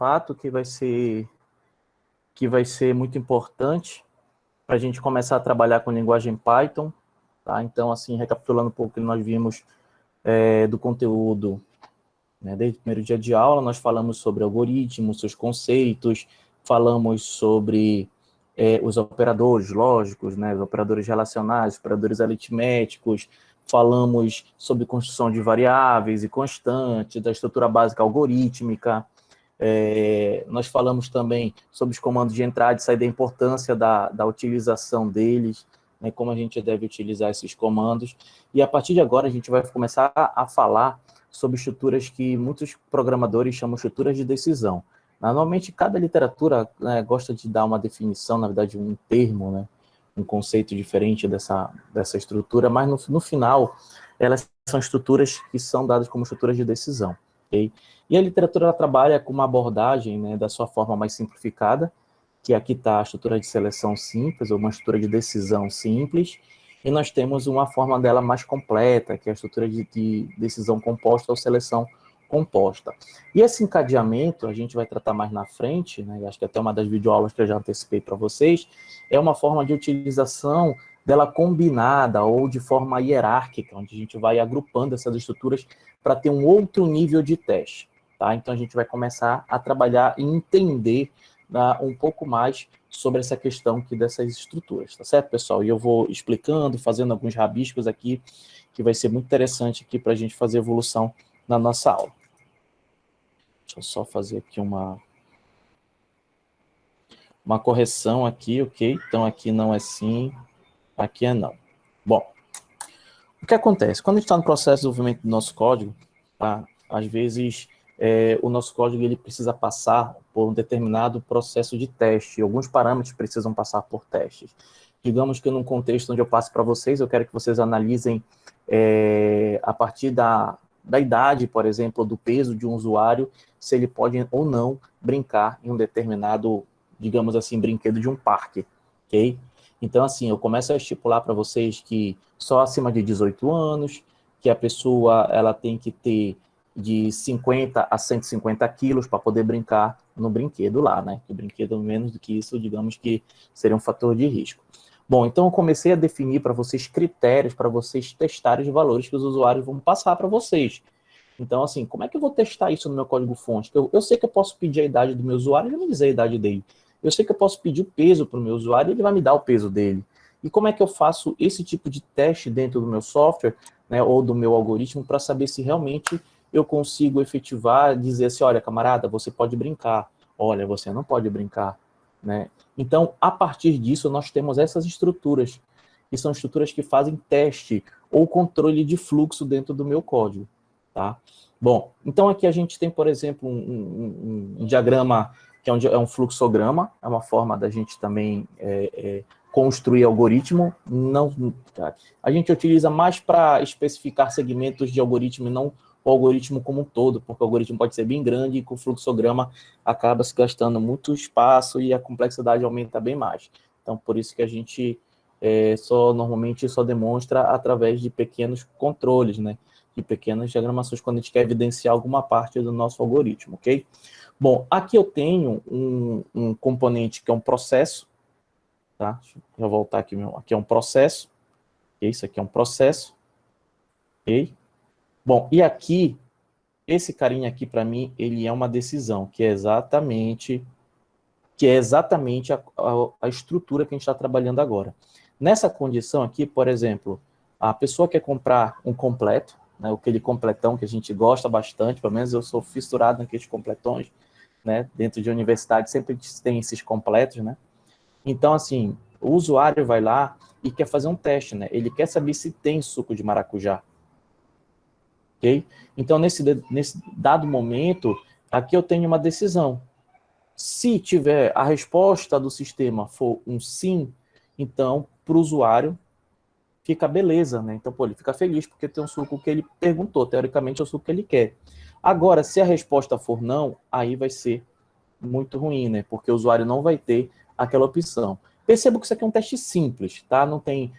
fato que vai ser muito importante para a gente começar a trabalhar com linguagem Python, tá? Então, assim, recapitulando um pouco o que nós vimos do conteúdo, né? Desde o primeiro dia de aula, nós falamos sobre algoritmos, seus conceitos, falamos sobre os operadores lógicos, né? Os operadores relacionais, os operadores aritméticos, falamos sobre construção de variáveis e constantes, da estrutura básica algorítmica. Nós falamos também sobre os comandos de entrada e saída, a importância da utilização deles, né, como a gente deve utilizar esses comandos. E a partir de agora a gente vai começar a falar sobre estruturas que muitos programadores chamam estruturas de decisão. Normalmente cada literatura, né, gosta de dar uma definição, na verdade um termo, né, um conceito diferente dessa estrutura, mas no final elas são estruturas que são dadas como estruturas de decisão. Okay? E a literatura ela trabalha com uma abordagem, né, da sua forma mais simplificada, que aqui está a estrutura de seleção simples, ou uma estrutura de decisão simples, e nós temos uma forma dela mais completa, que é a estrutura de decisão composta ou seleção composta. E esse encadeamento, a gente vai tratar mais na frente, né, acho que até uma das videoaulas que eu já antecipei para vocês, é uma forma de utilização dela combinada ou de forma hierárquica, onde a gente vai agrupando essas estruturas para ter um outro nível de teste. Tá? Então, a gente vai começar a trabalhar e entender um pouco mais sobre essa questão aqui dessas estruturas, tá certo, pessoal? E eu vou explicando, fazendo alguns rabiscos aqui, que vai ser muito interessante aqui para a gente fazer evolução na nossa aula. Deixa eu só fazer aqui uma correção aqui, ok? Então, aqui não é sim, aqui é não. Bom, o que acontece? Quando a gente está no processo de desenvolvimento do nosso código, tá? Às vezes o nosso código ele precisa passar por um determinado processo de teste, alguns parâmetros precisam passar por testes. Digamos que num contexto onde eu passo para vocês, eu quero que vocês analisem a partir da idade, por exemplo, do peso de um usuário, se ele pode ou não brincar em um determinado, digamos assim, brinquedo de um parque, ok? Então, assim, eu começo a estipular para vocês que só acima de 18 anos, que a pessoa ela tem que ter de 50 a 150 quilos para poder brincar no brinquedo lá, né? O brinquedo menos do que isso, digamos que seria um fator de risco. Bom, então eu comecei a definir para vocês critérios para vocês testarem os valores que os usuários vão passar para vocês. Então, assim, como é que eu vou testar isso no meu código-fonte? Eu sei que eu posso pedir a idade do meu usuário e ele vai me dizer a idade dele. Eu sei que eu posso pedir o peso para o meu usuário e ele vai me dar o peso dele. E como é que eu faço esse tipo de teste dentro do meu software, né, ou do meu algoritmo, para saber se realmente eu consigo efetivar, dizer assim, olha, camarada, você pode brincar, olha, você não pode brincar, né? Então, a partir disso, nós temos essas estruturas, que são estruturas que fazem teste ou controle de fluxo dentro do meu código, tá? Bom, então aqui a gente tem, por exemplo, um diagrama que é um fluxograma, é uma forma da gente também construir algoritmo. A gente utiliza mais para especificar segmentos de algoritmo e não o algoritmo como um todo, porque o algoritmo pode ser bem grande e com o fluxograma acaba se gastando muito espaço e a complexidade aumenta bem mais. Então, por isso que a gente normalmente só demonstra através de pequenos controles, né? De pequenas diagramações, quando a gente quer evidenciar alguma parte do nosso algoritmo, ok? Bom, aqui eu tenho um componente que é um processo, tá? Deixa eu voltar aqui, aqui é um processo, okay? Isso aqui é um processo, ok? Bom, e aqui, esse carinha aqui, para mim, ele é uma decisão, que é exatamente a estrutura que a gente está trabalhando agora. Nessa condição aqui, por exemplo, a pessoa quer comprar um completo, né, aquele completão que a gente gosta bastante, pelo menos eu sou fissurado naqueles completões, né, dentro de universidade sempre tem esses completos, né? Então, assim, o usuário vai lá e quer fazer um teste, né? Ele quer saber se tem suco de maracujá. Ok? Então, nesse dado momento, aqui eu tenho uma decisão. Se tiver a resposta do sistema for um sim, então, para o usuário, fica beleza, né? Então, pô, ele fica feliz porque tem um suco que ele perguntou, teoricamente é o suco que ele quer. Agora, se a resposta for não, aí vai ser muito ruim, né? Porque o usuário não vai ter aquela opção. Perceba que isso aqui é um teste simples, tá? Não tem,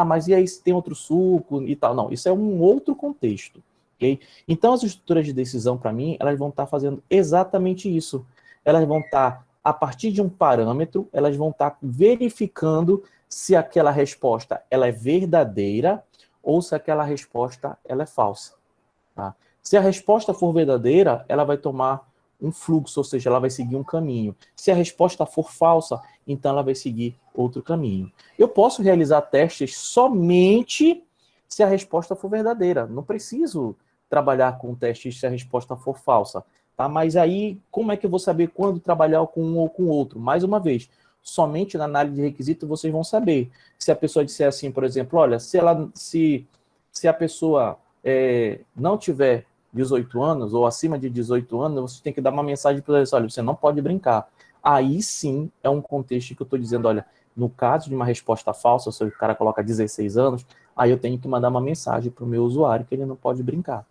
mas e aí se tem outro suco e tal. Não, isso é um outro contexto, ok? Então, as estruturas de decisão, para mim, elas vão estar fazendo exatamente isso. elas vão estar, a partir de um parâmetro, elas vão estar verificando se aquela resposta ela é verdadeira ou se aquela resposta ela é falsa. Tá? Se a resposta for verdadeira, ela vai tomar um fluxo, ou seja, ela vai seguir um caminho. Se a resposta for falsa, então ela vai seguir outro caminho. Eu posso realizar testes somente se a resposta for verdadeira. Não preciso trabalhar com testes se a resposta for falsa. Tá? Mas aí, como é que eu vou saber quando trabalhar com um ou com o outro? Mais uma vez, somente na análise de requisito vocês vão saber. Se a pessoa disser assim, por exemplo, olha, se a pessoa não tiver 18 anos ou acima de 18 anos, você tem que dar uma mensagem para eles, olha, você não pode brincar. Aí sim é um contexto que eu estou dizendo, olha, no caso de uma resposta falsa, se o cara coloca 16 anos, aí eu tenho que mandar uma mensagem para o meu usuário que ele não pode brincar.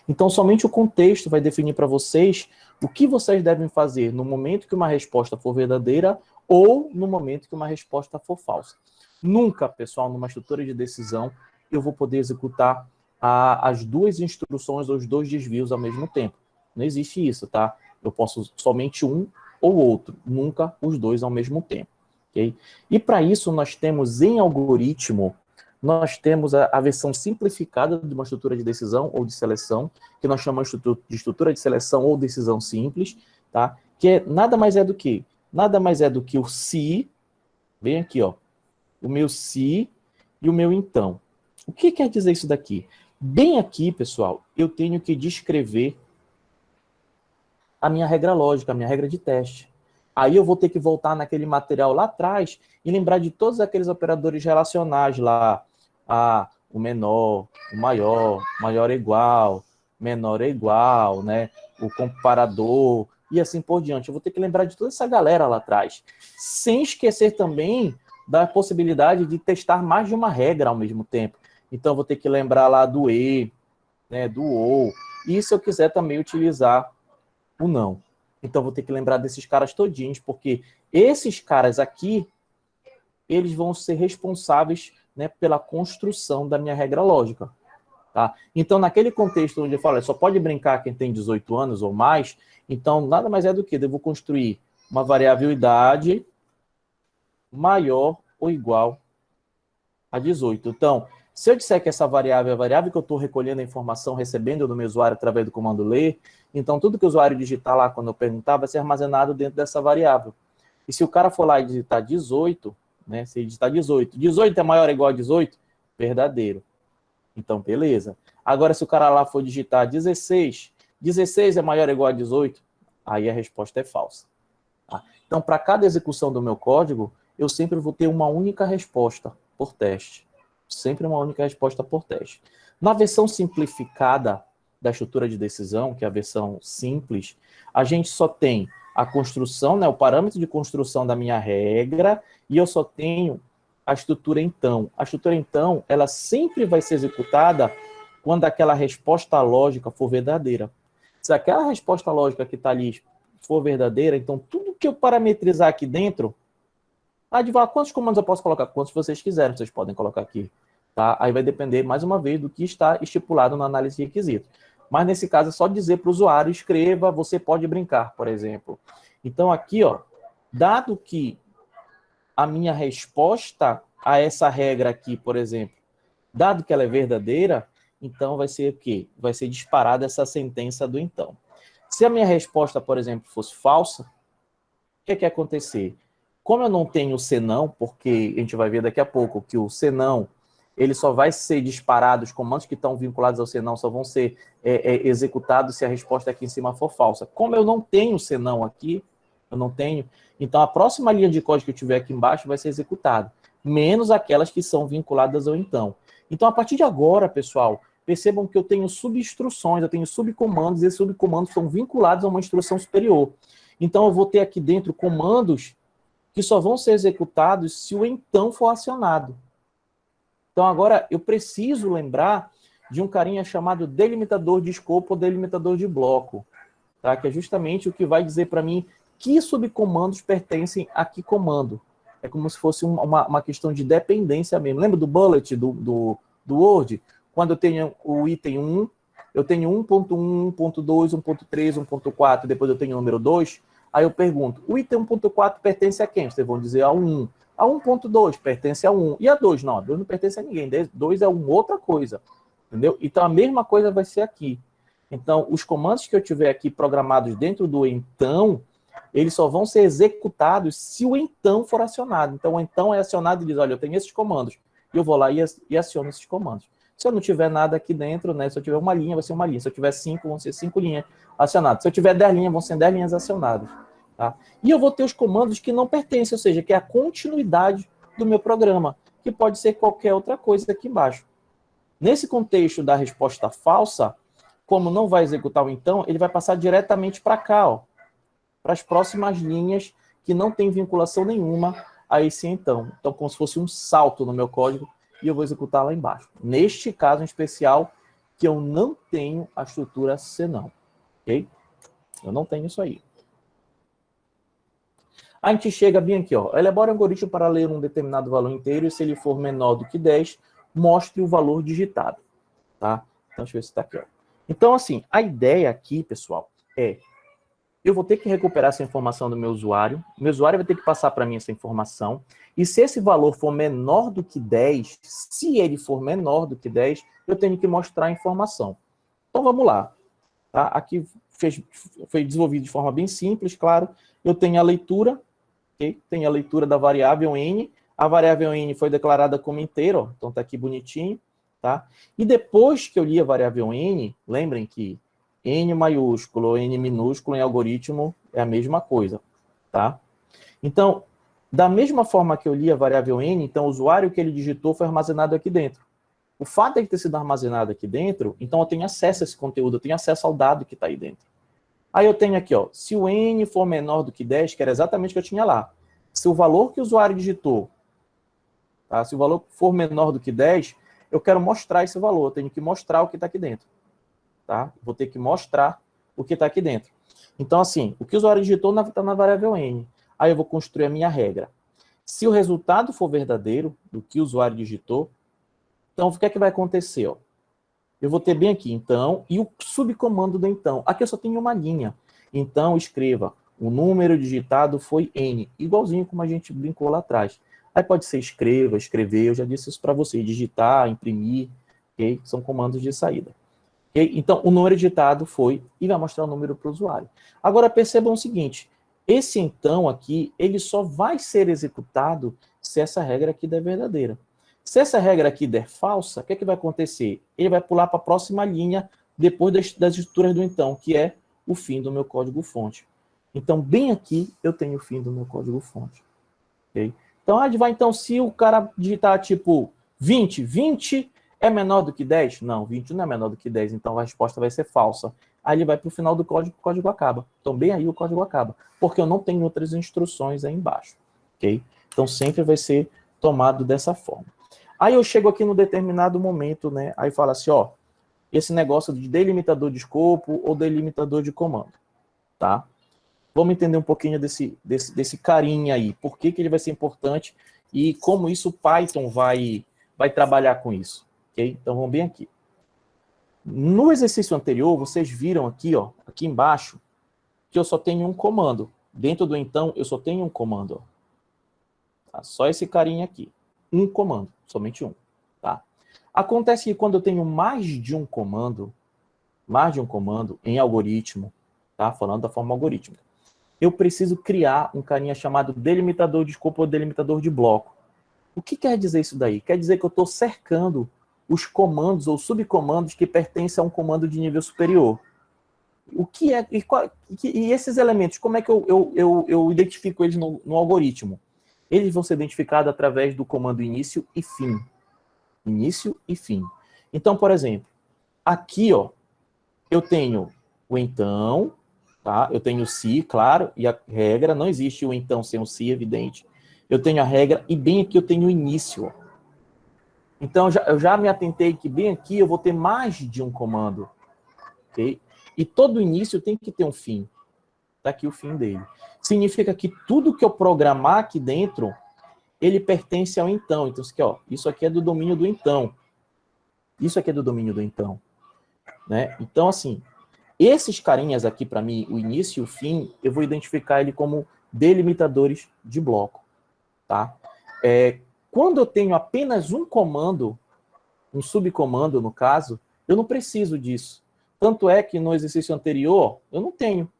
Então, somente o contexto vai definir para vocês o que vocês devem fazer no momento que uma resposta for verdadeira ou no momento que uma resposta for falsa. Nunca, pessoal, numa estrutura de decisão, eu vou poder executar as duas instruções ou os dois desvios ao mesmo tempo. Não existe isso, tá? Eu posso somente um ou outro, nunca os dois ao mesmo tempo. Okay? E para isso nós temos em algoritmo, nós temos a versão simplificada de uma estrutura de decisão ou de seleção, que nós chamamos de estrutura de seleção ou decisão simples, tá? Que nada mais é do que o se, bem aqui, ó, o meu se e o meu então. O que quer dizer isso daqui? Bem aqui, pessoal, eu tenho que descrever a minha regra lógica, a minha regra de teste. Aí eu vou ter que voltar naquele material lá atrás e lembrar de todos aqueles operadores relacionais lá. O menor, o maior, maior é igual, menor é igual, né? O comparador e assim por diante. Eu vou ter que lembrar de toda essa galera lá atrás. Sem esquecer também da possibilidade de testar mais de uma regra ao mesmo tempo. Então, eu vou ter que lembrar lá do e, né, do ou. E se eu quiser também utilizar o não. Então, eu vou ter que lembrar desses caras todinhos, porque esses caras aqui, eles vão ser responsáveis, né, pela construção da minha regra lógica. Tá? Então, naquele contexto onde eu falo, só pode brincar quem tem 18 anos ou mais, então, nada mais é do que eu devo construir uma variável idade maior ou igual a 18. Então, se eu disser que essa variável é a variável que eu estou recolhendo a informação, recebendo do meu usuário através do comando ler, então tudo que o usuário digitar lá quando eu perguntar vai ser armazenado dentro dessa variável. E se o cara for lá e digitar 18, né, se ele digitar 18, 18 é maior ou igual a 18? Verdadeiro. Então, beleza. Agora, se o cara lá for digitar 16, 16 é maior ou igual a 18? Aí a resposta é falsa. Tá? Então, para cada execução do meu código, eu sempre vou ter uma única resposta por teste. Sempre uma única resposta por teste. Na versão simplificada da estrutura de decisão, que é a versão simples, a gente só tem a construção, né, o parâmetro de construção da minha regra, e eu só tenho a estrutura então. A estrutura então, ela sempre vai ser executada quando aquela resposta lógica for verdadeira. Se aquela resposta lógica que está ali for verdadeira, então tudo que eu parametrizar aqui dentro, quantos comandos eu posso colocar? Quantos vocês quiserem, vocês podem colocar aqui. Tá? Aí vai depender, mais uma vez, do que está estipulado na análise de requisitos. Mas, nesse caso, é só dizer para o usuário, escreva, você pode brincar, por exemplo. Então, aqui, ó, dado que a minha resposta a essa regra aqui, por exemplo, dado que ela é verdadeira, então vai ser o quê? Vai ser disparada essa sentença do então. Se a minha resposta, por exemplo, fosse falsa, o que é que ia acontecer? Como eu não tenho o senão, porque a gente vai ver daqui a pouco que o senão, ele só vai ser disparado, os comandos que estão vinculados ao senão só vão ser executados se a resposta aqui em cima for falsa. Como eu não tenho senão aqui, eu não tenho, então a próxima linha de código que eu tiver aqui embaixo vai ser executada, menos aquelas que são vinculadas ao então. Então, a partir de agora, pessoal, percebam que eu tenho subinstruções, eu tenho subcomandos, e esses subcomandos são vinculados a uma instrução superior. Então, eu vou ter aqui dentro comandos que só vão ser executados se o então for acionado. Então, agora, eu preciso lembrar de um carinha chamado delimitador de escopo ou delimitador de bloco, tá? Que é justamente o que vai dizer para mim que subcomandos pertencem a que comando. É como se fosse uma questão de dependência mesmo. Lembra do bullet do Word? Quando eu tenho o item 1, eu tenho 1.1, 1.2, 1.3, 1.4, depois eu tenho o número 2. Aí eu pergunto, o item 1.4 pertence a quem? Vocês vão dizer a 1. A 1.2 pertence a 1. E a 2? Não, a 2 não pertence a ninguém. 2 é uma outra coisa. Entendeu? Então, a mesma coisa vai ser aqui. Então, os comandos que eu tiver aqui programados dentro do então, eles só vão ser executados se o então for acionado. Então, o então é acionado e diz, olha, eu tenho esses comandos. E eu vou lá e aciono esses comandos. Se eu não tiver nada aqui dentro, né? Se eu tiver uma linha, vai ser uma linha. Se eu tiver 5, vão ser 5 linhas acionadas. Se eu tiver 10 linhas, vão ser 10 linhas acionadas. Tá? E eu vou ter os comandos que não pertencem, ou seja, que é a continuidade do meu programa, que pode ser qualquer outra coisa aqui embaixo. Nesse contexto da resposta falsa, como não vai executar o então, ele vai passar diretamente para cá, ó, para as próximas linhas que não tem vinculação nenhuma a esse então. Então, como se fosse um salto no meu código e eu vou executar lá embaixo. Neste caso em especial, que eu não tenho a estrutura senão. Ok? Eu não tenho isso aí. A gente chega bem aqui, ó. Elabora um algoritmo para ler um determinado valor inteiro e se ele for menor do que 10, mostre o valor digitado. Tá? Então, deixa eu ver se está aqui, ó. Então, assim, a ideia aqui, pessoal, é eu vou ter que recuperar essa informação do meu usuário vai ter que passar para mim essa informação, e se esse valor for menor do que 10, se ele for menor do que 10, eu tenho que mostrar a informação. Então, vamos lá. Tá? Aqui foi desenvolvido de forma bem simples, claro. Eu tenho a leitura, okay? Tenho a leitura da variável n, a variável n foi declarada como inteira, ó, então está aqui bonitinho. Tá? E depois que eu li a variável n, lembrem que N maiúsculo ou N minúsculo em algoritmo é a mesma coisa, tá? Então, da mesma forma que eu li a variável N, então o usuário que ele digitou foi armazenado aqui dentro. O fato de ele ter sido armazenado aqui dentro, então eu tenho acesso a esse conteúdo, eu tenho acesso ao dado que está aí dentro. Aí eu tenho aqui, ó, se o N for menor do que 10, que era exatamente o que eu tinha lá, se o valor que o usuário digitou, tá? Se o valor for menor do que 10, eu quero mostrar esse valor, eu tenho que mostrar o que está aqui dentro. Tá? Vou ter que mostrar o que está aqui dentro. Então, assim, o que o usuário digitou está na variável n. Aí eu vou construir a minha regra. Se o resultado for verdadeiro do que o usuário digitou, então o que é que vai acontecer? Ó? Eu vou ter bem aqui, então, e o subcomando do então. Aqui eu só tenho uma linha. Então, escreva, o número digitado foi n, igualzinho como a gente brincou lá atrás. Aí pode ser escreva, escrever, eu já disse isso para você, digitar, imprimir, ok? São comandos de saída. Okay? Então, o número digitado foi, e vai mostrar o número para o usuário. Agora, percebam o seguinte, esse então aqui, ele só vai ser executado se essa regra aqui der verdadeira. Se essa regra aqui der falsa, o que é que vai acontecer? Ele vai pular para a próxima linha, depois das estruturas do então, que é o fim do meu código-fonte. Então, bem aqui, eu tenho o fim do meu código-fonte. Okay? Então, então, se o cara digitar, tipo, 20 é menor do que 10? Não, 20 não é menor do que 10, então a resposta vai ser falsa. Aí ele vai para o final do código, o código acaba. Então, bem aí o código acaba, porque eu não tenho outras instruções aí embaixo. Ok? Então, sempre vai ser tomado dessa forma. Aí eu chego aqui no determinado momento, né? Aí fala assim, ó, esse negócio de delimitador de escopo ou delimitador de comando, tá? Vamos entender um pouquinho desse carinha aí. Por que ele vai ser importante e como isso o Python vai trabalhar com isso. Okay? Então, vamos bem aqui. No exercício anterior, vocês viram aqui, ó, aqui embaixo, que eu só tenho um comando. Dentro do então, eu só tenho um comando. Ó. Tá? Só esse carinha aqui. Um comando, somente um. Tá? Acontece que quando eu tenho mais de um comando em algoritmo, tá? Falando da forma algorítmica, eu preciso criar um carinha chamado delimitador de escopo ou delimitador de bloco. O que quer dizer isso daí? Quer dizer que eu estou cercando os comandos ou subcomandos que pertencem a um comando de nível superior. O que é e esses elementos, como é que eu identifico eles no algoritmo? Eles vão ser identificados através do comando início e fim. Início e fim. Então, por exemplo, aqui, ó, eu tenho o então, tá? Eu tenho o se, claro, e a regra, não existe o então sem o se, evidente. Eu tenho a regra e bem aqui eu tenho o início, ó. Então, eu já me atentei que bem aqui eu vou ter mais de um comando. Okay? E todo início tem que ter um fim. Está aqui o fim dele. Significa que tudo que eu programar aqui dentro, ele pertence ao então. Então, isso aqui é do domínio do então. Isso aqui é do domínio do então. Né? Então, assim, Esses carinhas aqui, para mim, o início e o fim, eu vou identificar ele como delimitadores de bloco, tá? Quando eu tenho apenas um comando, um subcomando, no caso, eu não preciso disso. Tanto é que no exercício anterior, eu não tenho.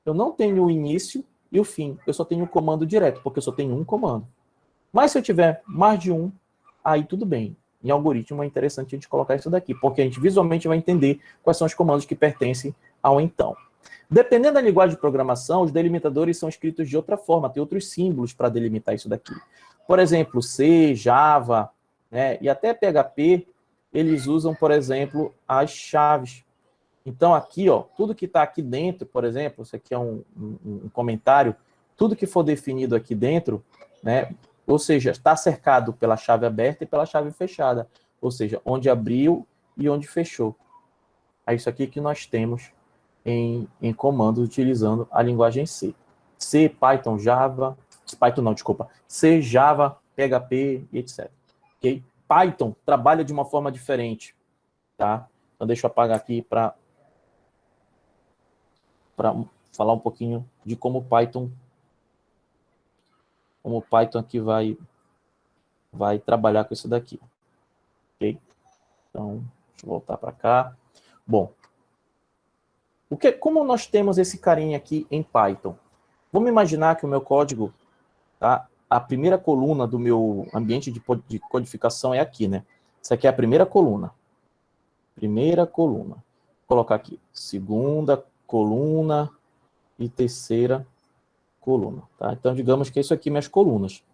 Eu não tenho o início e o fim. Eu só tenho o comando direto, porque eu só tenho um comando. Mas se eu tiver mais de um, aí tudo bem. Em algoritmo é interessante a gente colocar isso daqui, porque a gente visualmente vai entender quais são os comandos que pertencem ao então. Dependendo da linguagem de programação, os delimitadores são escritos de outra forma, tem outros símbolos para delimitar isso daqui. Por exemplo, C, Java, né, e até PHP, eles usam, por exemplo, as chaves. Então, aqui, ó, tudo que está aqui dentro, por exemplo, isso aqui é um comentário, tudo que for definido aqui dentro, né, ou seja, está cercado pela chave aberta e pela chave fechada, ou seja, onde abriu e onde fechou. É isso aqui que nós temos em comandos utilizando a linguagem C. C, Python, Java, Python não, desculpa, C, Java, PHP e etc. Okay? Python trabalha de uma forma diferente, tá? Então, deixa eu apagar aqui para falar um pouquinho de como o Python aqui vai trabalhar com isso daqui. Ok? Então, deixa eu voltar para cá. Bom, como nós temos esse carinha aqui em Python? Vamos imaginar que o meu código, tá? A primeira coluna do meu ambiente de codificação é aqui, né? Essa aqui é a primeira coluna. Primeira coluna. Vou colocar aqui, segunda coluna e terceira coluna, tá? Então, digamos que isso aqui minhas colunas,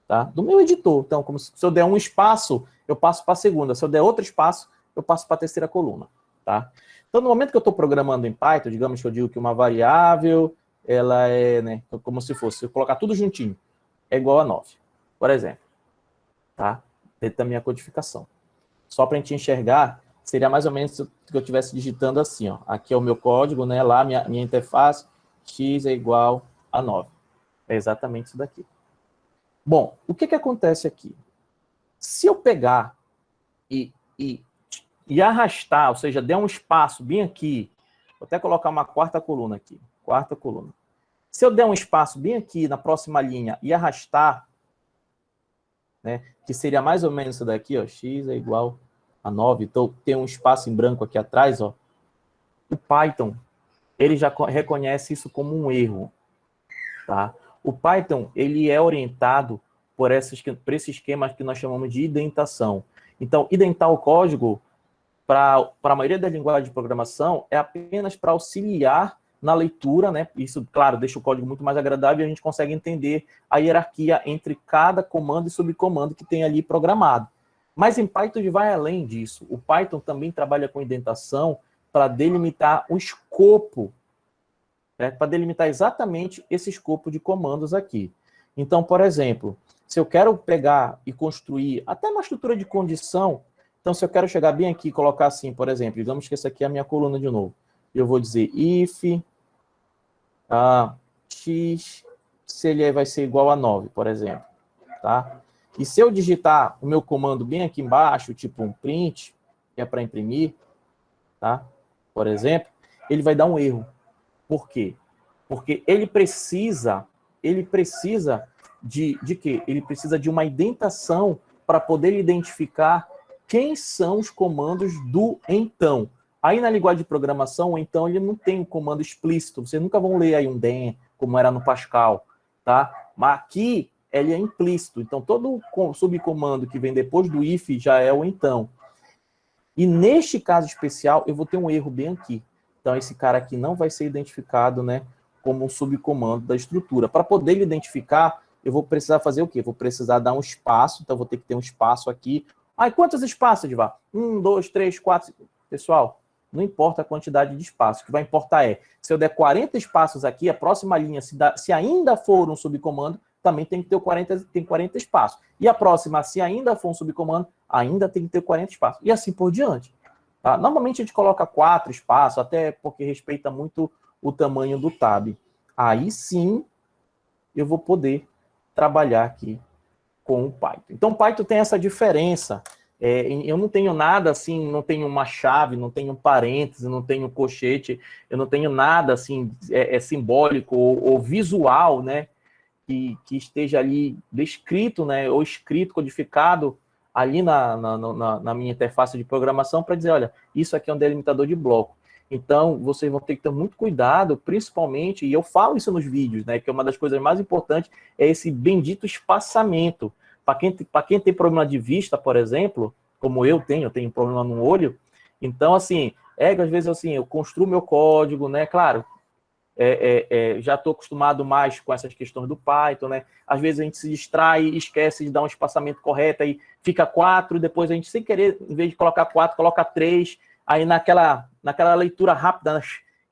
tá? Do meu editor. Então, como se eu der um espaço, eu passo para a segunda. Se eu der outro espaço, eu passo para a terceira coluna, tá? Então, no momento que eu estou programando em Python, digamos que eu digo que uma variável, ela é, né, como se fosse, eu colocar tudo juntinho, é igual a 9, por exemplo, tá? Dentro da minha codificação. Só para a gente enxergar, seria mais ou menos que eu estivesse digitando assim, ó. Aqui é o meu código, né? Lá, minha interface, x é igual a 9. É exatamente isso daqui. Bom, o que acontece aqui? Se eu pegar e arrastar, ou seja, der um espaço bem aqui, vou até colocar uma quarta coluna aqui, quarta coluna. Se eu der um espaço bem aqui na próxima linha e arrastar, né, que seria mais ou menos isso daqui, ó, x é igual a 9, então tem um espaço em branco aqui atrás, ó, o Python, ele já reconhece isso como um erro, tá? O Python, ele é orientado por esse esquema que nós chamamos de indentação. Então, indentar o código, para a maioria das linguagens de programação, é apenas para auxiliar na leitura, né? Isso, claro, deixa o código muito mais agradável e a gente consegue entender a hierarquia entre cada comando e subcomando que tem ali programado. Mas em Python ele vai além disso. O Python também trabalha com indentação para delimitar o escopo, né? Para delimitar exatamente esse escopo de comandos aqui. Então, por exemplo, se eu quero pegar e construir até uma estrutura de condição, então se eu quero chegar bem aqui e colocar assim, por exemplo, digamos que essa aqui é a minha coluna de novo, eu vou dizer if x, se ele vai ser igual a 9, por exemplo, tá? E se eu digitar o meu comando bem aqui embaixo, tipo um print, que é para imprimir, tá? Por exemplo, ele vai dar um erro. Por quê? Porque ele precisa de quê? Ele precisa de uma indentação para poder identificar quem são os comandos do então. Aí na linguagem de programação, o então ele não tem um comando explícito. Vocês nunca vão ler aí um then, como era no Pascal, tá? Mas aqui ele é implícito. Então todo subcomando que vem depois do if já é o então. E neste caso especial, eu vou ter um erro bem aqui. Então esse cara aqui não vai ser identificado, né, como um subcomando da estrutura. Para poder identificar, eu vou precisar fazer o quê? Vou precisar dar um espaço, então vou ter que ter um espaço aqui. Ah, e quantos espaços, Edivar? 1, 2, 3, 4... Pessoal, não importa a quantidade de espaços, o que vai importar é, se eu der 40 espaços aqui, a próxima linha, se ainda for um subcomando, também tem que ter 40 espaços. E a próxima, se ainda for um subcomando, ainda tem que ter 40 espaços. E assim por diante. Tá? Normalmente a gente coloca 4 espaços, até porque respeita muito o tamanho do tab. Aí sim, eu vou poder trabalhar aqui com o Python. Então, o Python tem essa diferença Eu não tenho nada assim, não tenho uma chave, não tenho um parêntese, não tenho colchete, eu não tenho nada assim simbólico ou visual, né, que esteja ali descrito, né, ou escrito, codificado ali na minha interface de programação para dizer, olha, isso aqui é um delimitador de bloco. Então, vocês vão ter que ter muito cuidado, principalmente, e eu falo isso nos vídeos, né, que uma das coisas mais importantes é esse bendito espaçamento. Para quem tem problema de vista, por exemplo, como eu tenho problema no olho, então, assim, às vezes, assim, eu construo meu código, né, claro, já estou acostumado mais com essas questões do Python, né? Às vezes a gente se distrai e esquece de dar um espaçamento correto, aí fica 4, depois a gente, sem querer, em vez de colocar 4, coloca 3, aí naquela leitura rápida, a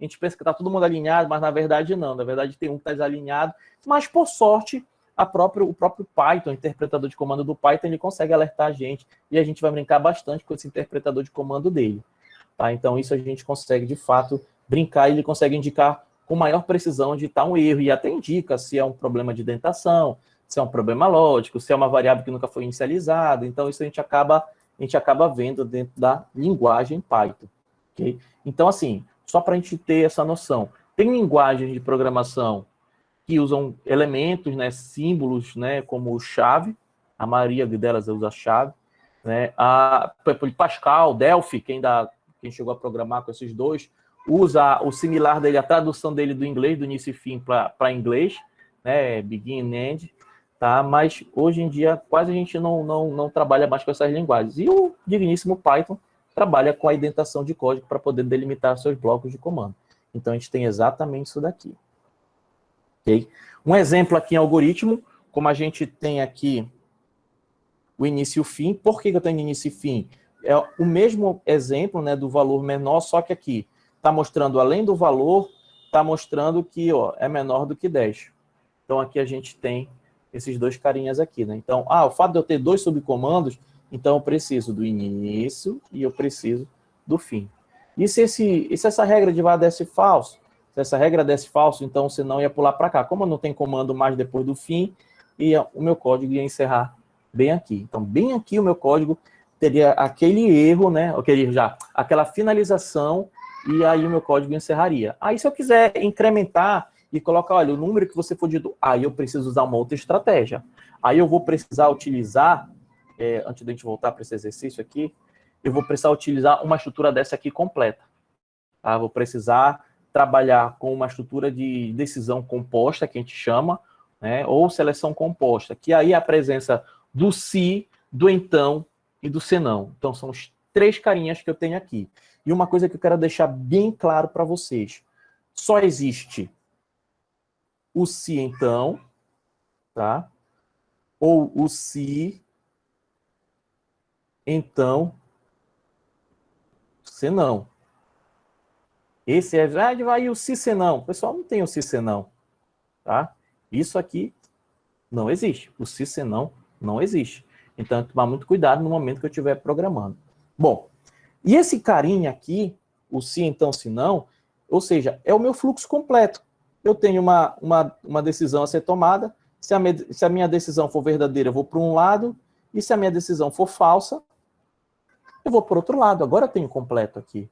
gente pensa que está todo mundo alinhado, mas na verdade não, na verdade tem um que está desalinhado, mas por sorte, o próprio Python, o interpretador de comando do Python, ele consegue alertar a gente, e a gente vai brincar bastante com esse interpretador de comando dele. Tá? Então isso a gente consegue, de fato, brincar, e ele consegue indicar com maior precisão de estar um erro, e até indica se é um problema de indentação, se é um problema lógico, se é uma variável que nunca foi inicializada. Então, isso a gente acaba vendo dentro da linguagem Python. Okay? Então, assim, só para a gente ter essa noção, tem linguagens de programação que usam elementos, né, símbolos, né, como chave, a maioria delas usa chave, né, Pascal, Delphi, quem chegou a programar com esses dois, usa o similar dele, a tradução dele do inglês, do início e fim para inglês, né, begin and end, tá? Mas hoje em dia quase a gente não trabalha mais com essas linguagens. E o digníssimo Python trabalha com a indentação de código para poder delimitar seus blocos de comando. Então a gente tem exatamente isso daqui. Okay? Um exemplo aqui em algoritmo, como a gente tem aqui o início e o fim. Por que eu tenho início e fim? É o mesmo exemplo, né, do valor menor, só que aqui está mostrando, além do valor, está mostrando que é menor do que 10. Então, aqui a gente tem esses dois carinhas aqui. Né? Então, o fato de eu ter dois subcomandos, então eu preciso do início e eu preciso do fim. E se essa regra de var desse falso? Se essa regra desse falso, então você não ia pular para cá. Como não tem comando mais depois do fim, e o meu código ia encerrar bem aqui. Então, bem aqui o meu código teria aquele erro, né? Aquela finalização, e aí o meu código encerraria. Aí, se eu quiser incrementar e colocar, olha, o número que você for dito, aí eu preciso usar uma outra estratégia. Aí eu vou precisar utilizar, antes de a gente voltar para esse exercício aqui, eu vou precisar utilizar uma estrutura dessa aqui completa. Tá? Vou precisar trabalhar com uma estrutura de decisão composta, que a gente chama, né? Ou seleção composta, que aí é a presença do se, do então e do senão. Então, são os três carinhas que eu tenho aqui. E uma coisa que eu quero deixar bem claro para vocês. Só existe o se então, tá? Ou o se, então, senão. Esse vai o se senão. O pessoal não tem o se senão, tá? Isso aqui não existe. O se senão não existe. Então, tomar muito cuidado no momento que eu estiver programando. Bom, e esse carinha aqui, o se então, se não, ou seja, é o meu fluxo completo. Eu tenho uma decisão a ser tomada, se a minha decisão for verdadeira, eu vou para um lado, e se a minha decisão for falsa, eu vou para o outro lado. Agora eu tenho completo aqui.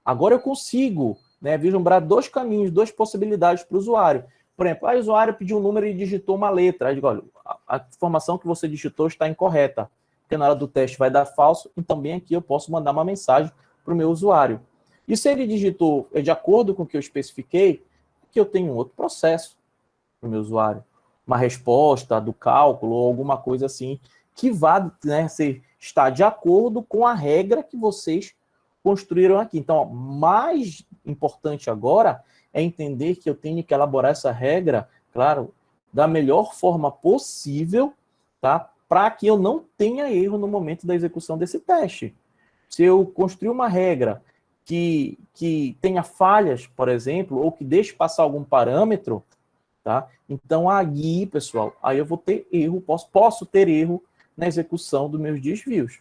Agora eu consigo, né, vislumbrar dois caminhos, duas possibilidades para o usuário. Por exemplo, o usuário pediu um número e digitou uma letra. Aí eu digo, olha, a informação que você digitou está incorreta, porque na hora do teste vai dar falso, e também aqui eu posso mandar uma mensagem para o meu usuário. E se ele digitou de acordo com o que eu especifiquei, que eu tenho um outro processo para o meu usuário. Uma resposta do cálculo ou alguma coisa assim, que vá, né, estar de acordo com a regra que vocês construíram aqui. Então, mais importante agora é entender que eu tenho que elaborar essa regra, claro, da melhor forma possível, tá? Para que eu não tenha erro no momento da execução desse teste. Se eu construir uma regra que tenha falhas, por exemplo, ou que deixe passar algum parâmetro, tá? Então, aí, pessoal, aí eu vou ter erro, posso ter erro na execução dos meus desvios.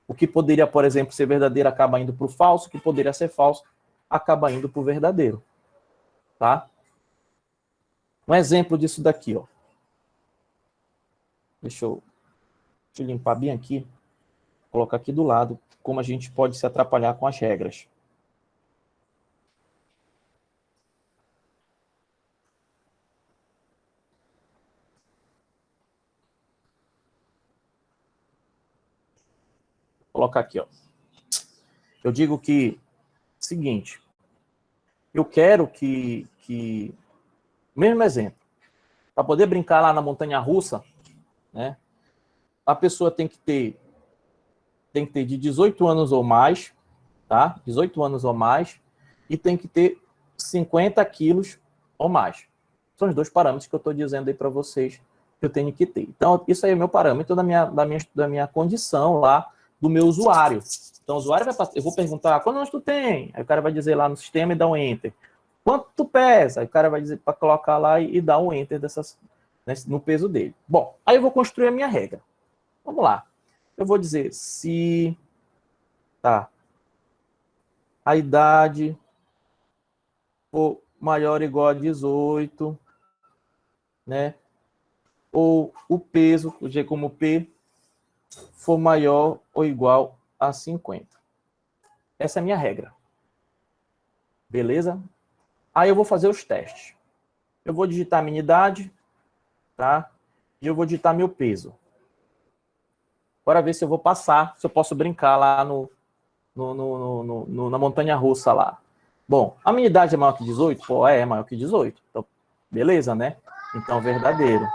O que poderia, por exemplo, ser verdadeiro acaba indo para o falso, o que poderia ser falso acaba indo para o verdadeiro. Tá? Um exemplo disso daqui, ó. Deixa eu limpar bem aqui. colocar aqui do lado como a gente pode se atrapalhar com as regras. Vou colocar aqui, ó. Eu digo que, seguinte, eu quero que mesmo exemplo, para poder brincar lá na montanha-russa, né, a pessoa tem que ter de 18 anos ou mais, tá? 18 anos ou mais, e tem que ter 50 quilos ou mais. São os dois parâmetros que eu estou dizendo aí para vocês que eu tenho que ter. Então, isso aí é o meu parâmetro da minha condição lá, do meu usuário. Então, o usuário vai passar, eu vou perguntar, quantos anos tu tem? Aí o cara vai dizer lá no sistema e dá um enter. Quanto tu pesa? Aí o cara vai dizer para colocar lá e dar um enter no peso dele. Bom, aí eu vou construir a minha regra. Vamos lá. Eu vou dizer se a idade for maior ou igual a 18, né? Ou o peso, o G como P, for maior ou igual a 50. Essa é a minha regra. Beleza? Aí eu vou fazer os testes. Eu vou digitar minha idade, tá? E eu vou digitar meu peso. Bora ver se eu vou passar, se eu posso brincar lá na montanha-russa lá. Bom, a minha idade é maior que 18? Pô, é maior que 18. Então, beleza, né? Então, verdadeiro,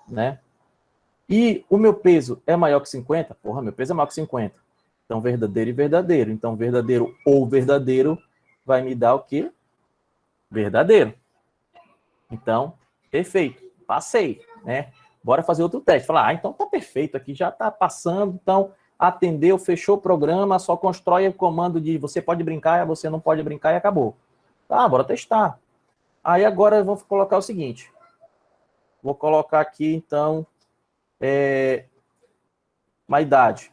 né? E o meu peso é maior que 50? Porra, meu peso é maior que 50. Então, verdadeiro e verdadeiro. Então, verdadeiro ou verdadeiro vai me dar o quê? Verdadeiro. Então, perfeito. Passei, né? Bora fazer outro teste. Falar, então tá perfeito aqui, já tá passando, então atendeu, fechou o programa, só constrói o comando de você pode brincar, você não pode brincar e acabou. Tá, bora testar. Aí agora eu vou colocar o seguinte. Vou colocar aqui, então, uma idade.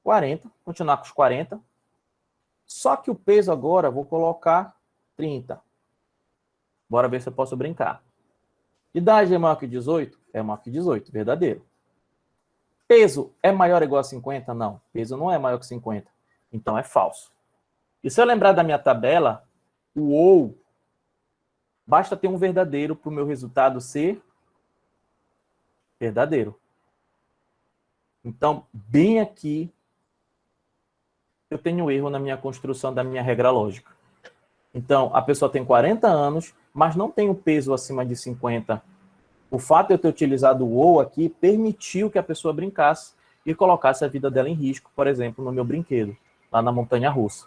40, continuar com os 40. Só que o peso agora, vou colocar 30. Bora ver se eu posso brincar. Idade é maior que 18? É maior que 18, verdadeiro. Peso é maior ou igual a 50? Não, peso não é maior que 50. Então é falso. E se eu lembrar da minha tabela, o ou, basta ter um verdadeiro para o meu resultado ser verdadeiro. Então, bem aqui, eu tenho erro na minha construção da minha regra lógica. Então, a pessoa tem 40 anos, mas não tem o peso acima de 50. O fato de eu ter utilizado o ou aqui permitiu que a pessoa brincasse e colocasse a vida dela em risco, por exemplo, no meu brinquedo, lá na montanha-russa.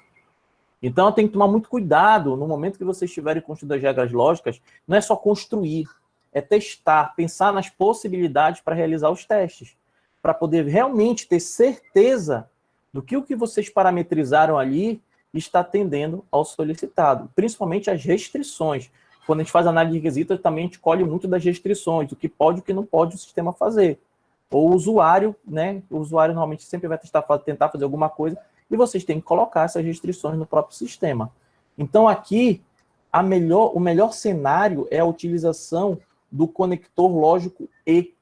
Então, eu tenho que tomar muito cuidado no momento que vocês estiverem construindo as regras lógicas, não é só construir, é testar, pensar nas possibilidades para realizar os testes, para poder realmente ter certeza do que o que vocês parametrizaram ali está atendendo ao solicitado, principalmente as restrições. Quando a gente faz análise de requisitos, também a gente colhe muito das restrições, o que pode e o que não pode o sistema fazer. Ou o usuário, né? O usuário normalmente sempre vai tentar fazer alguma coisa e vocês têm que colocar essas restrições no próprio sistema. Então, aqui, o melhor cenário é a utilização do conector lógico E.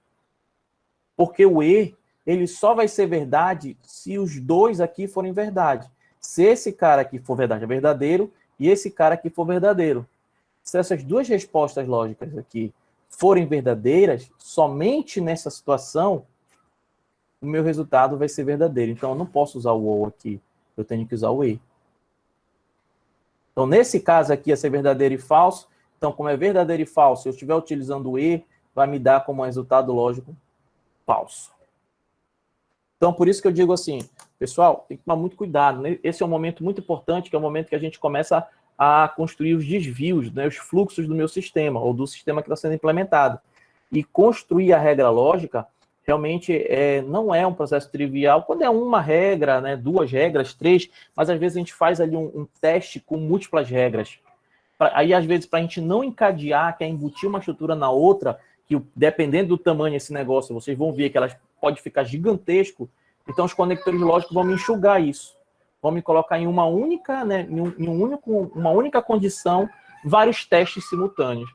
Porque o E, ele só vai ser verdade se os dois aqui forem verdade. Se esse cara aqui for verdade, é verdadeiro, e esse cara aqui for verdadeiro. Se essas duas respostas lógicas aqui forem verdadeiras, somente nessa situação, o meu resultado vai ser verdadeiro. Então, eu não posso usar o ou aqui, eu tenho que usar o e. Então, nesse caso aqui, ia ser verdadeiro e falso. Então, como é verdadeiro e falso, se eu estiver utilizando o e, vai me dar como resultado lógico falso. Então, por isso que eu digo assim, pessoal, tem que tomar muito cuidado, né? Esse é um momento muito importante, que é o momento que a gente começa a construir os desvios, né, os fluxos do meu sistema, ou do sistema que está sendo implementado. E construir a regra lógica, realmente não é um processo trivial. Quando é uma regra, né, 2 regras, 3, mas às vezes a gente faz ali um teste com múltiplas regras. Aí, às vezes, para a gente não encadear, que é embutir uma estrutura na outra, que dependendo do tamanho desse negócio, vocês vão ver que elas pode ficar gigantesco, então os conectores lógicos vão me enxugar isso. Vão me colocar em uma única, né, uma única condição, vários testes simultâneos.